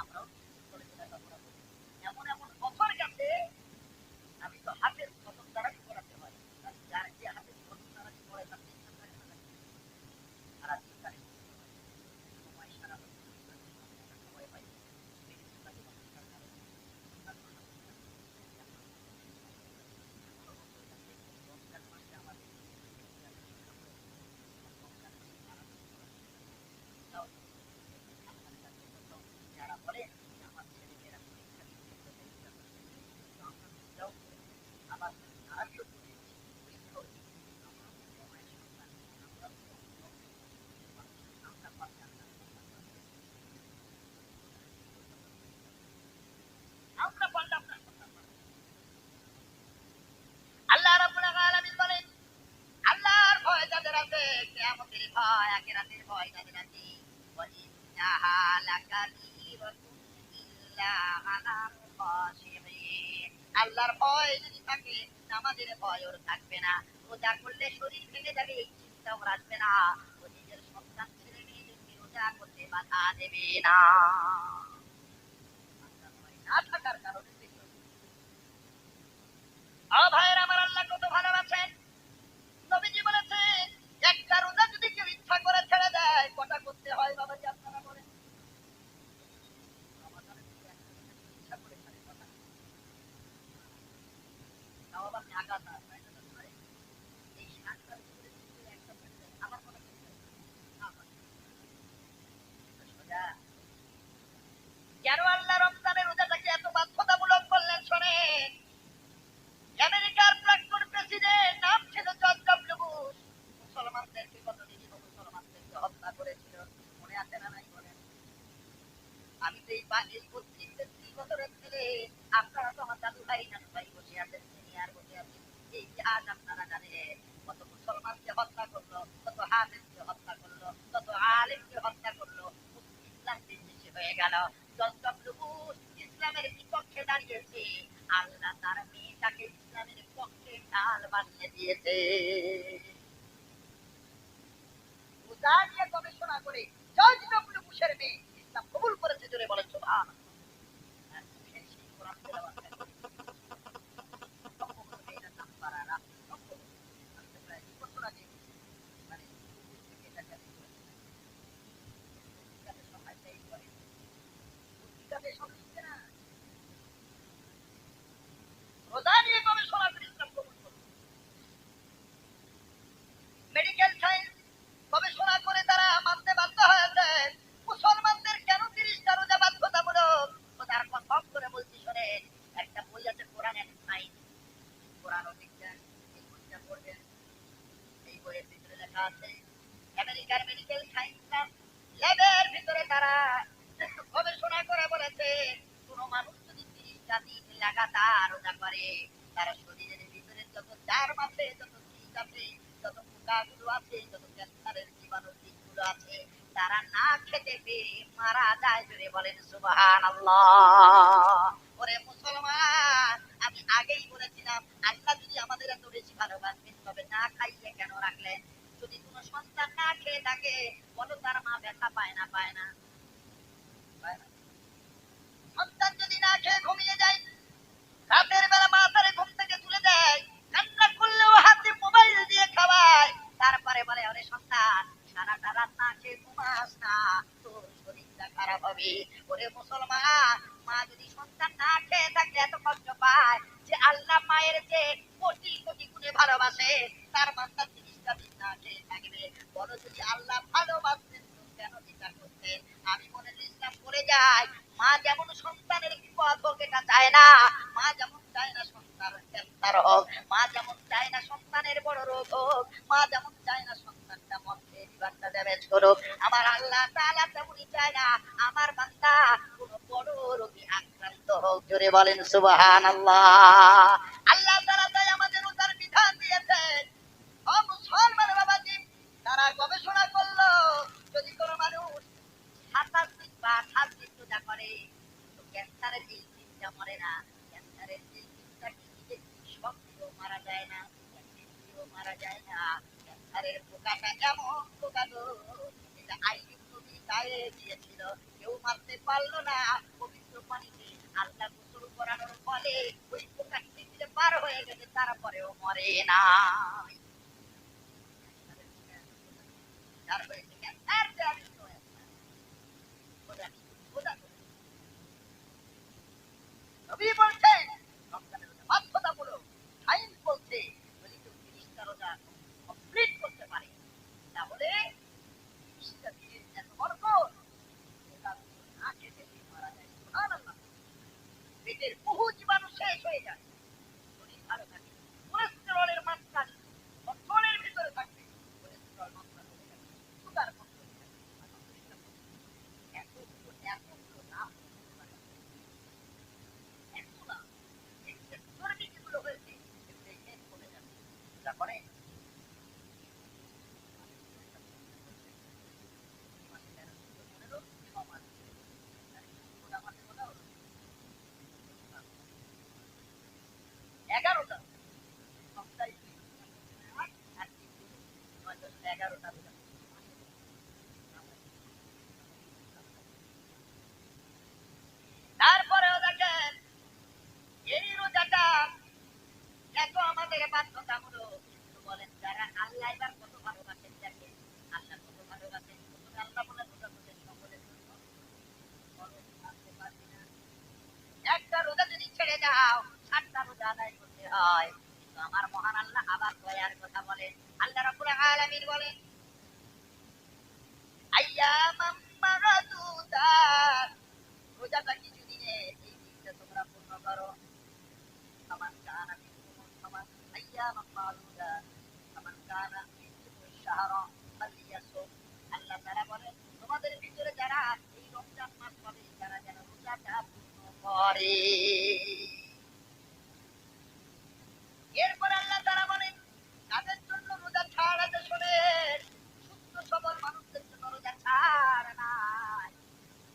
Speaker 2: আমরাও এমন এমন অফার গেছে, আমি তো হাতের খতম দ্বারাই করাতে হয়, যার যে হাতের খতম দ্বারা করে তার টেনশন থাকে না, সারা দিন তার সময় সারা সময় পাই। যারা বলে আমার ছেলেমেয়েরা পরীক্ষা দিচ্ছে, আবার আমিও পড়েছি, পরীক্ষাও দিচ্ছি, আমার সময় সন্তান আমরা পাচ্ছি না, আমরা পারলাম না। আল্লাহ রাব্বুল আলামিন বলেন, আল্লাহর ভয় যাদের আছে, কিয়ামতের ভয়, আখিরাতের ভয় যাদের আছে, আল্লাহর ভয় যদি থাকে নামাজের ভয় ওর থাকবে না। রোজা করলে শরীর ভেঙে যাবে এই চিন্তা ওর আসবে না। ও নিজের সন্তান ছেলে মেয়েদেরকে রোজা করতে বাধা দেবে না। আল্লাহর ভয় না থাকার কারণে ভাইয়ের আমার আল্লাহ কত ভালোবাসেন। নবীজি বলেছেন একটা রোজা যদি কেউ ইচ্ছা করে ছেড়ে দেয় কটা করতে হয় বাবাজি আপনারা বলেন? ইচ্ছা করে ছাড়ে কটা? তাও আবার লাগাতার এই 7টার ভিতরে একটা আমার মনে সোজা কেন আল্লাহ রমজানের রোজাটাকে এত বাধ্যতামূলক করলেন শোনেন। আমেরিকার প্রাক্তন প্রেসিডেন্ট নাম ছিল জর্জ ডব্লিউ বুশ। মুসলমানদেরকে কতদিনই মুসলমানদেরকে হত্যা করেছিল মনে আছে না নাই বলেন? আমি তো এই 32-33 বছরের ছেলে। আপনারা তো আমার দাদু ভাই নানু ভাই বসে আছেন, সিনিয়র বসে আছেন। এই যে আজ আপনারা জানেন কত মুসলমানকে হত্যা করলো, কত হাফেজকে হত্যা করলো, কত আলেমকে হত্যা করলো। ইসলাম বিদ্বেষী হয়ে গেল। জর্জ ডব্লিউ বুশ ইসলামের বিপক্ষে দাঁড়িয়েছে। আল্লাহ তার মেয়েটাকে ইসলামের পক্ষে ঢাল বানিয়ে দিয়েছে। রোজা নিয়ে গবেষণা করে জর্জ ডব্লিউ বুশের মেয়ে ইসলাম কবুল করেছে। জোরে বলেন সুবহানাল্লাহ। রোজা নিয়ে গবেষণা করে ইসলাম কবুল করেছে। মেডিকেল সায়েন্স গবেষণা করে তারা মানতে বাধ্য হয়েছে মুসলমানদের কেন 30টা রোজা বাধ্যতামূলক। রোজার কসম করে বলছি শোনেন, একটা বই আছে কোরআনের সায়েন্স, কোরআন ও বিজ্ঞান, এই বইটা পড়বেন। এই বইয়ের ভিতরে লেখা আছে আমেরিকার মেডিকেল সায়েন্সরা ল্যাবের ভিতরে তারা গবেষণা করে বলেছে কোন মানুষ যদি 30টা দিন লাগাতার রোজা করে তার শরীরের ভিতরে যত জার্ম আছে, যত বীজ আছে, যত পোকাগুলো আছে, যত ক্যান্সারের জীবাণু বীজগুলো আছে তারা না খেতে পেয়ে মারা যায়। জোরে বলেন সুবহানাল্লাহ। ওরে মুসলমান, আমি আগেই বলেছিলাম আল্লাহ যদি আমাদের এত বেশি ভালোবাসবেন তবে না খাইয়ে কেন রাখলেন? যদি কোনো সন্তান না খেয়ে থাকে বলো তার মা ব্যথা পায় না? পায় না? পায় না। সন্তান যদি না খেয়ে ঘুমিয়ে যায়, রাতের বেলা মা তারে ঘুম থেকে তুলে দেয়, কান্না করলেও হাতে মোবাইল দিয়ে খাওয়ায়, তারপরে বলে ওরে সন্তান সারাটা রাত না খেয়ে ঘুমাস না, তোর শরীরটা খারাপ হবে। ওরে মুসলমান, মা যদি সন্তান না খেয়ে থাকলে এত কষ্ট পায় যে আল্লাহ মায়ের যে কোটি কোটি গুণে ভালোবাসে তার বান্দা 30টা দিন না খেয়ে থাকবে। বলো যদি আল্লাহ ভালোবাসতেন তো কেন যেটা করতেন? আমি মনে ইসলাম করে যাই মা যেমন সন্তানের বিপদ হোক এটা চায় না, মা যেমন চায় না সন্তানের ক্যান্সার হোক, মা যেমন চায় না সন্তানের বড় রোগ হোক, মা যেমন চায় না সন্তানটা মধ্যে জীবনটা ড্যামেজ করুক, আমার আল্লাহ তাআলা তেমনই চায় না আমার বান্দা কোন বড় রোগে আক্রান্ত হোক। জোরে বলেন সুবহানাল্লাহ। আল্লাহ তাআলা তাই আমাদের রোজার বিধান দিয়েছেন। ও মুসলমান বাবাজি, তারা গবেষণা করলো যদি কোনো মানুষ 27 দিন বা 28 দিন রোজা করে তো ক্যান্সারের এই দিনটা মরে না। ক্যান্সারের এই দিনটা কি সবকিছু মারা যায় না, কেউ মারা যায় না। ক্যান্সারের পোকাটা এমন পোকা গো, এটা আইয়ুব নবী গায়ে দিয়েছিল, কেউ মারতে পারলো না। পবিত্র পানিতে আল্লাহ গোসল করানোর ফলে ওই পোকা পৃথিবীতে পার হয়ে গেছে, তারপরেও মরে না। যার হয়েছে ক্যান্সার নবী বলছেন রমজানের রোজা বাধ্যতামূলক। আইন বলছে যদি কেউ 30টা রোজা কমপ্লিট করতে পারে তাহলে 30টা দিনের এত বরকত, রোজা না খেতে পেয়ে মারা যায়। সুবহানাল্লাহ। পেটের বহু জীবাণু শেষ হয়ে যায়, শরীর ভালো থাকে, কোলেস্টেরলের মাত্রা কন্ট্রোলের ভিতরে থাকবে, কোলেস্টেরল মাত্রা কমে যাবে, সুগার কন্ট্রোলে থাকবে। যাও 60টা রোজা আদায় করতে হয়। কিন্তু আমার মহান আল্লাহ আবার দয়ার কথা বলেন। আল্লাহ রাব্বুল আলামিন বলেন আইয়ামাম মাগদুদাত, রোজাটা কিছু দিনে, এই দিনটা তোমরা পূর্ণ করো। ফামান কানা মিনকুম ফামান আইয়ামাম মাগদুদাত ফামান কানা মিনকুম শাহরা ফালইয়াসুম। আল্লাহ তাআলা বলেন তোমাদের ভিতরে যারা এই রমজান মাস পাবে তারা যেন রোজাটা পূর্ণ করে। এরপর আল্লাহ তাআলা বলেন তাদের জন্য রোজা ছাড় আছে, শোনেন, সুস্থ সবল মানুষদের জন্য রোজা ছাড় নাই।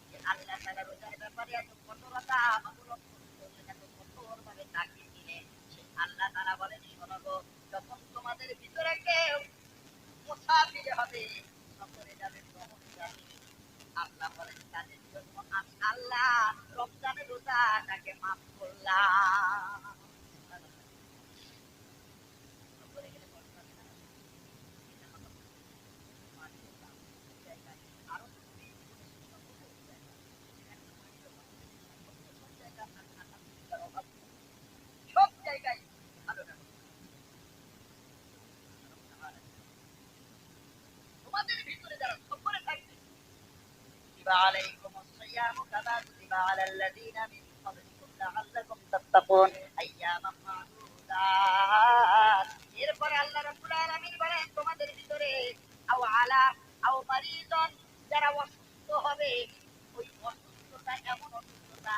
Speaker 2: যে আল্লাহ তাআলা রোজার ব্যাপারে এত কঠোরতা অবলম্বন করলেন, এত কঠোরভাবে তাকিদ দিলেন, সে আল্লাহ তাআলা বলেন শোনো গো, যখন তোমাদের ভিতরে কেউ মুসাফির হবে, সফরে যাবে, ভ্রমণ যাবে, আল্লাহ বলেন তাদের জন্য আমি আল্লাহ রমজানের রোজাটাকে মাফ করলাম। সফরে গেলে কষ্ট হবে না? এটা হলো মাটি বললাম, জায়গায় আরো তুমি সব জায়গায় আপনার আলহামদুলিল্লাহর অভাব নেই। সব জায়গায় ভালো ব্যবস্থা। তোমাদের ভিতরে যারা সফরে থাকবে كتب عليكم الصيام كما كتب على الذين من قبلكم لعلكم تتقون أياما معدودات। এরপরে আল্লাহ রাব্বুল আলামিন বলেন তোমাদের ভিতরে আও আলা আও মারিদন, যারা অসুস্থ হবে, ওই অসুস্থতা এমন অসুস্থতা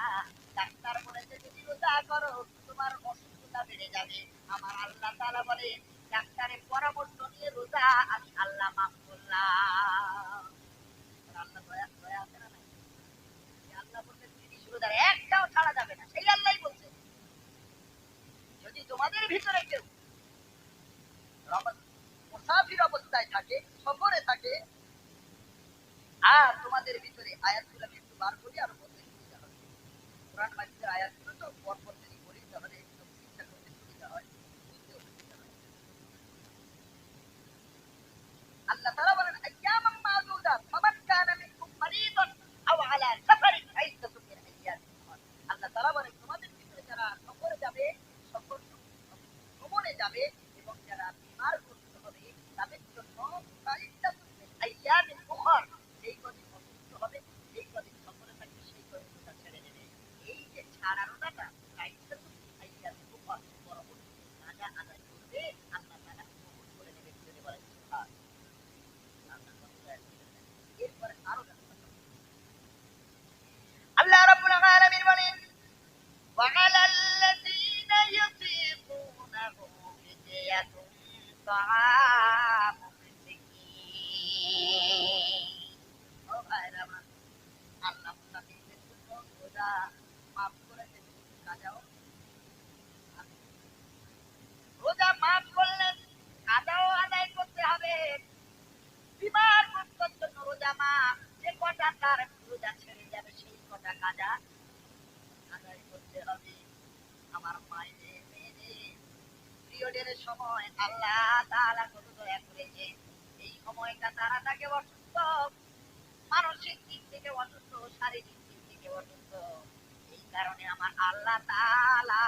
Speaker 2: ডাক্তার বলেছে যদি রোজা করো তোমার অসুস্থতা বেড়ে যাবে। আমার আল্লাহ তাআলা বলেন ডাক্তারের পরামর্শ নিয়ে রোজা আমি আল্লাহ মাফ করলাম। আল্লাহ দয়া দয়া আছে না নাই? যে আল্লাহ বলছেন 30 রোজার একটাও ছাড়া যাবে না, সেই আল্লাহই বলছেন যদি তোমাদের ভিতরে কেউ মুসাফির অবস্থায় থাকে, সফরে থাকে, আর তোমাদের ভিতরে আয়াতগুলো আমি একটু বার করি আরো বলতে সুবিধা হবে। কোরআন মাজিদের আয়াতগুলো তো পরপর যদি বলি তাহলে একটু চিন্তা করতে সুবিধা হয়, বুঝতেও সুবিধা হয়। আল্লাহ তাআলা বলেন আইয়ামাম মাদুদাত ফামান কানা মিনকুম মারিদান আও আলা সাফারিন ফাইদ্দাতুম মিন আইয়ামিন উখর। আল্লাহ তাআলা বলেন তোমাদের ভিতরে যারা সফরে যাবে, সফর ভ্রমণে যাবে এবং যারা বিমারগ্রস্ত হবে তাদের জন্য ফাইদ্দাতুম মিন আইয়ামিন উখর, যেই কদিন অসুস্থ হবে, যেই কদিন সফরে থাকবে, সেই কদিন রোজা ছেড়ে দেবে। এই যে ছাড়া রোজাটা ফাইদ্দাতুম মিন আইয়ামিন উখর, পরবর্তীতে কাজা আদায় করবে, আল্লাহ তাআলা কবুল করে নেবে। যদি বলেন সুবহান। এরপরে আরো আল্লাহ রাব্বুল আলামিন বলেন وعلى الذين يطيقونه فدية طعام مسكين। ও ভাইরা আমার, আল্লাহ মুসাফিরদের জন্য রোজা মাফ করে দেন। কাজাও রোজা মাফ করলেন, কাজাও আদায় করতে হবে। বিমার মুক্তর জন্য রোজা মাফ, যে কটা তার রোজা ছেড়ে যাবে সেই কটা কাজা আদায় করতে হবে। আমার মায়েদের মেয়েদের পিরিয়ডের সময় আল্লাহ তাআলা কত দয়া করেছে। এই সময়টা তারা থাকে অসুস্থ, মানসিক দিক থেকে অসুস্থ, শারীরিক দিক থেকে অসুস্থ। এই কারণে আমার আল্লাহ তাআলা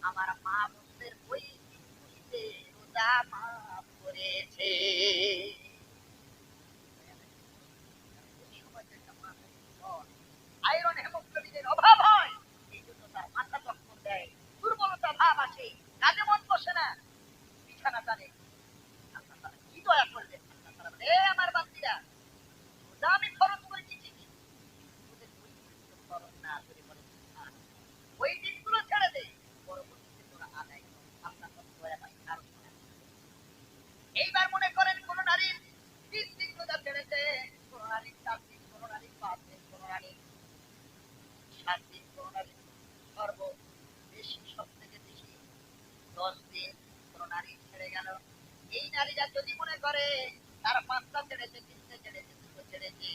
Speaker 2: আমার মা বোনদের ওই দিনগুলিতে রোজা মাফ করেছে। আয়রন হেমোগ্লোবিনের অভাব হয়, এই জন্য তার মাথা চক্কর দেয়, দুর্বলতা ভাব আসে, কাজে মন বসে না, বিছানা টানে। আল্লাহ তাআলা কি দয়া করলেন, আল্লাহ তাআলা বলে, এ আমার বান্দীরা, রোজা আমি ফরজ করেছি ঠিকই, তোদের ওই দিনগুলো ফরজ না করে বলে ওই দিনগুলো ছেড়ে দে, পরবর্তীতে তোরা আদায় কর। আল্লাহ তাআলা দয়া পাই আর এইবার মনে করেন কোন নারীর 30 দিন রোজা ছেড়েছে, কোন নারীর 4 দিন, কোন নারীর 5 দিন, কোন নারীর 7 দিন, কোন নারীর সর্ব বেশি, সব থেকে বেশি 10 দিন কোন নারী ছেড়ে গেল। এই নারীরা যদি মনে করে তার 5টা ছেড়েছে, 3টে ছেড়েছে, 2টো ছেড়েছে,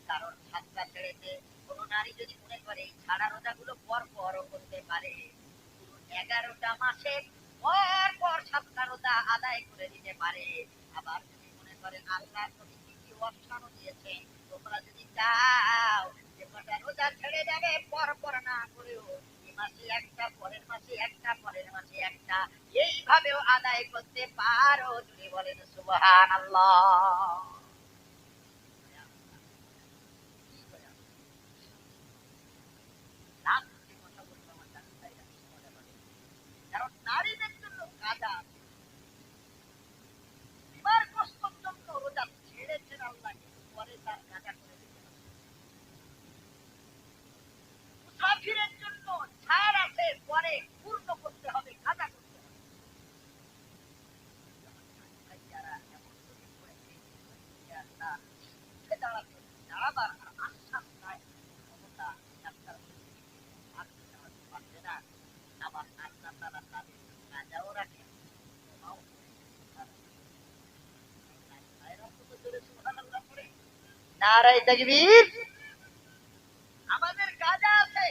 Speaker 2: কারণ 7টা ছেড়েছে, কোন নারী যদি মনে করে এই ছাড়া রোজাগুলো পর পরও করতে পারে, পুরো 11টা মাসে পর পর 7টা রোজা আদায় করে দিতে পারে। আবার যদি মনে করেন আল্লাহ তুমি কি অপশন দিয়েছে, তোমরা যদি চাও যে কটা রোজা ছেড়ে যাবে পর পর না করেও মাসে একটা, পরের মাসে একটা, পরের মাসে একটা, এইভাবেও আদায় করতে পারো। যদি বলেন সুবহানাল্লাহ। লাস্টে কথা বলবো আমার জানেন ভাইরা, মজা পাবেন। কারণ নারীদের জন্য কাজা আছে। বিমার কষ্টর জন্য রোজা ছেড়েছেন আল্লাহ, কিন্তু পরে তার কাজা করে দিতে হবে। মুসাফিরের জন্য ছাড় আছে, পরে পূর্ণ করতে হবে, কাজা করতে হবে। ভাইয়ারা এমন করে পড়েছে, আল্লাহ উঠে দাঁড়াতে, দাঁড়াবার আর আশ্বাস নাই, ক্ষমতা ডাক্তার আসতে দাঁড়াতে পারবে না। আবার আল্লাহ তাআলা তাদের কাজাও রাখেন, ক্ষমাও করেন। নারায়ে তাকবীর। আমাদের কাজা আছে,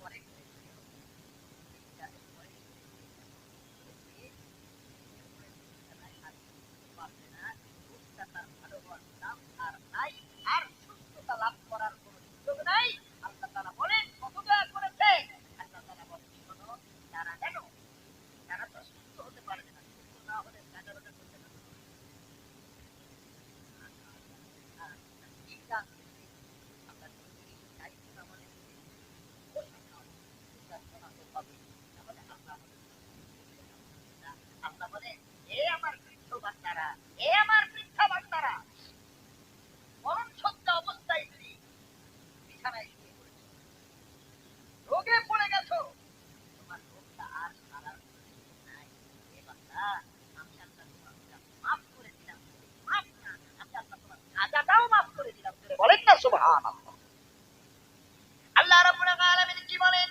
Speaker 2: পরে করে দিতে হবে। যাদের পরে পারবে না, রোগটা তার ভালো হওয়ার চান্স আর নাই, আর সুস্থতা লাভ করার কোনো সুযোগ নাই। আল্লাহ তাআলা বলেন, কত দয়া করেছে। আল্লাহ তাআলা বলেন, শোনো, যারা জানো, তারা তো সুস্থ হতে পারবে না, সুস্থ না হলে কাজা রোজা করতে পারবে না। ঠিক আছে, আমরা যদি দায়িত্ব আমাদের আল্লাহ বলে, এ আমার বৃদ্ধ বান্দারা, এ আমার বৃদ্ধা বান্দারা, মরণ সজ্জা অবস্থায় তুমি বিছানায় শুয়ে পড়েছো, রোগে পড়ে গেছো, তোমার রোগটা আর সারার সুযোগ নাই। এ বান্দা, আমি আল্লাহ তোমাকে মাফ করে দিলাম। মাফ না, আমি আল্লাহ তোমার কাজাটাও মাফ করে দিলাম। বলেন না সুবহানাল্লাহ। আল্লাহ রাব্বুল আলামিন কি বলেন?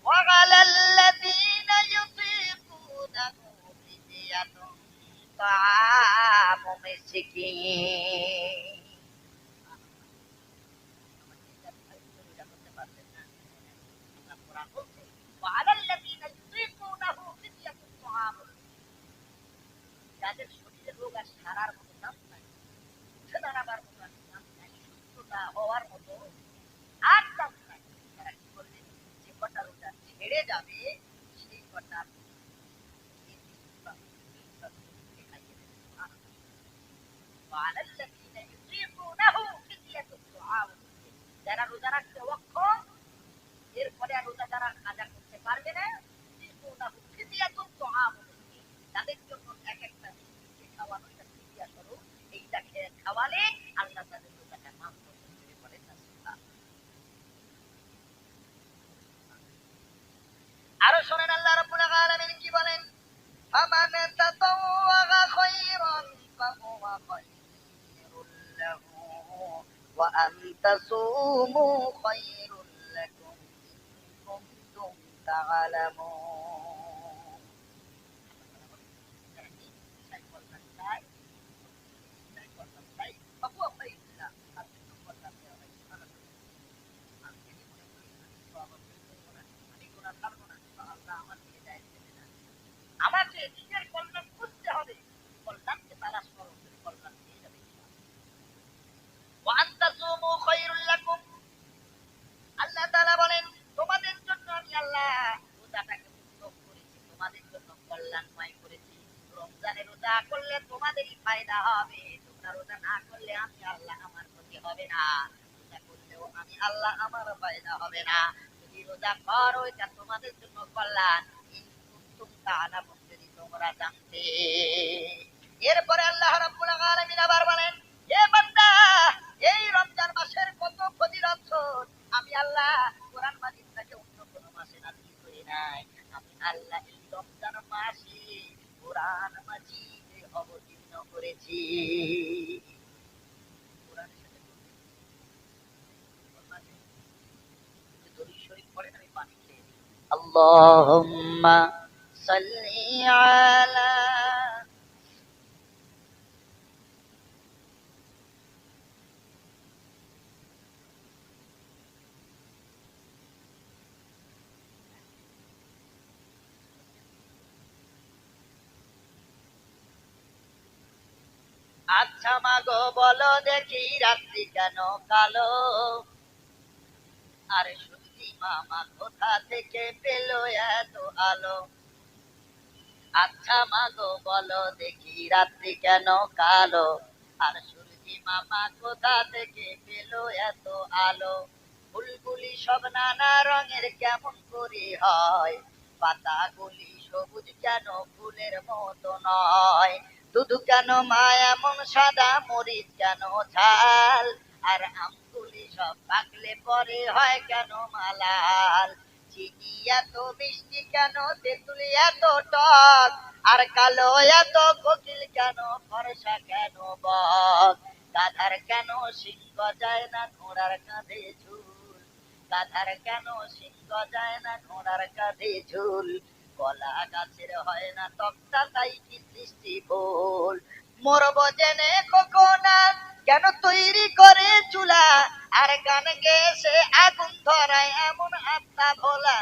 Speaker 2: وعلى الذين يطيقونه فدية طعام مسكين। وعلى الذين يطيقونه فدية طعام مسكين। যাদের শরীরে রোগ আর সারার মতো চান্স নাই, উঠে দাঁড়াবার মতো আর চান্স নাই, সুস্থতা হওয়ার মতো আর চান্স নাই, তারা কি করবে? যে কটা রোজা ছেড়ে যাবে, সেই কটা খাইয়ে দেবে। وعلى الذين يطيقونه فدية طعام مسكين। যারা রোজা রাখতে অক্ষম, এরপরে আর রোজা যারা কাজা করতে পারবে না, ফিদিয়া طعام مسكين, তাদের জন্য এক একটা মিসকিনকে খাওয়ানো, এটা ফিদিয়া স্বরূপ। এইটা খাওয়ালে আল্লাহ তাদের রোজাটা মাফ করবেন। বলেন না সুবহানাল্লাহ। আরো শোনেন আল্লাহ রাব্বুল আলামিন কি বলেন? ফামান তাতাওয়া খায়রান ফাহুয়া খায়রুল লাহু ওয়া আন তাসুমু খায়রুল লাকুম ইন কুনতুম তা'লামুন। ফাহুয়া খায়রুল লাহু, আপনি তো বললেন আমি গুনাহ ছাড়বো না, আল্লাহ আমার দিকে দায়িত্ব দেবে না। আমাকে নিজের কল্যাণ খুঁজতে হবে, কল্যাণকে তালাশ করো, তুমি কল্যাণ পেয়ে যাবে ইনশাআল্লাহ। ওয়া আনতাসুমু খায়রুল লাকুম, আল্লাহ তাআলা বলেন, তোমাদের জন্য আমি আল্লাহ রোজাটাকে উত্তম করেছি, তোমাদের জন্য কল্যাণময় করেছি। রমজানে রোজা করলে তোমাদেরই ফায়দা হবে, তোমরা রোজা না করলে আমি আল্লাহ আমার ক্ষতি হবে না, রোজা করলেও আমি আল্লাহ আমার ফায়দা হবে না। যদি রোজা করো, এটা তোমাদের জন্য কল্যাণ। ইন কুনতুম তা'লামুন, যদি তোমরা জানতে। এরপরে আল্লাহ রাব্বুল আলামিন আবার বলেন, এ বান্দা, এই রমজান মাসের কত ফজিলত আমি আল্লাহ কোরআন মাজিদটাকে অন্য কোন মাসে নাযিল করি নাই। আমি আল্লাহ এই রমজান মাসে কোরআন মাজিদে অবতীর্ণ করেছি। কোরআনের সাথে দরুদ শরীফ পড়েন, আমি পানি খেয়ে নিই। আল্লাহুম্মা সাল্লি আলা। আচ্ছা মাগো বলো দেখি, রাত্রি কেন কালো? আরে সূর্যি মামা কোথা থেকে পেল এত আলো? আচ্ছা মাগো বলো দেখি রাত্রি কেন কালো? আর সূর্যি মামা কোথা থেকে পেল এত আলো? বুলবুলি সব নানা রঙের কেমন করে হয়? পাতাগুলি সবুজ কেন ফুলের মতো নয়? দুধ কেন মা এমন সাদা, মরিচ কেন ঝাল? আর আমগুলি সব পাকলে পরে হয় কেন মালাল? চিনি এত মিষ্টি কেন, তেঁতুলি এত টক, আর কালো এত কোকিল কেন, ফর্সা কেন বক? গাধার কেন সিং গজায় না, ঘোড়ার কাঁধে ঝুল? গাধার কেন সিং গজায় না, ঘোড়ার কাঁধে ঝুল? কলা গাছের হয় না তক্তা, তাই কি সৃষ্টি ভুল? মরব জেনে কোকোনাট কেন তৈরি করে চুলা? আর গান গেয়ে সে আগুন ধরায় এমন আত্মা ভোলা?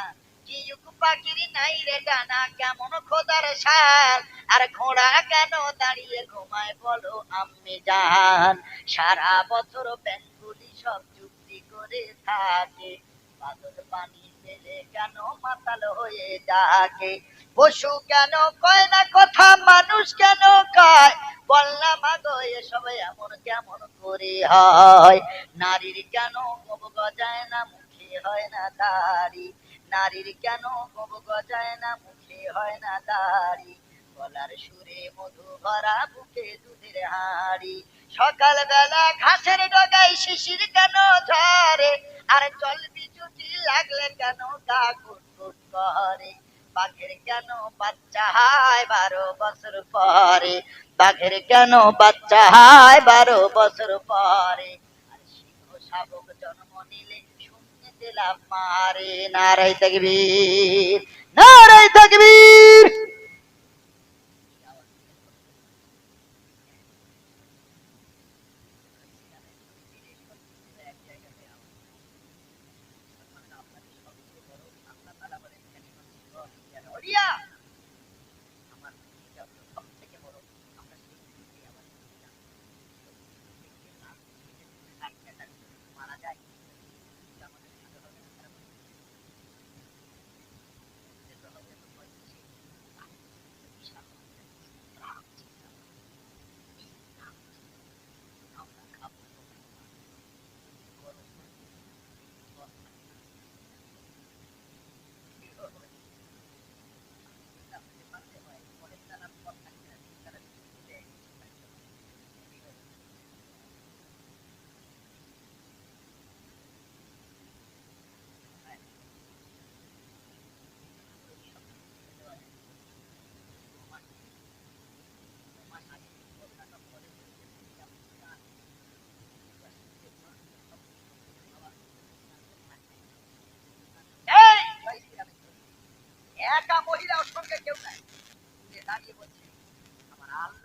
Speaker 2: কি পাখির নাই রে ডানা, কেমন খোদার সার? আর ঘোড়া কেন দাঁড়িয়ে ঘুমায় বলো আম্মি জান? সারা বছর ব্যাংকগুলি সব চুক্তি করে থাকে, বাদল পানি পেলে কেন মাতাল হয়ে ডাকে? পশু কেন কয় না কথা, মানুষ কেন কয়? বললাম আগো এসব এমন কেমন করে হয়? নারীর কেন গোব গজায় না, মুখে হয় না দাড়ি? নারীর কেন গোব গজায় না, মুখে হয় না দাড়ি? গলার সুরে মধু ভরা, বুকে দুধের হাঁড়ি। সকাল বেলা ঘাসের ডগায় শিশির কেন ঝরে? আর জল বিচুটি লাগলে কেন গা কুটকুট করে? বাঘের কেন বাচ্চা হয় 12 বছর পরে? বাঘের কেন বাচ্চা হয় 12 বছর পরে? আর সিংহ শাবক জন্ম নিলে শূন্যতে লাফ মারে। নারায়ে তাকবীর, নারায়ে তাকবীর। একা মহিলা ওর সঙ্গে কেউ নাই, দাঁড়িয়ে বলছে আমার আল্লাহ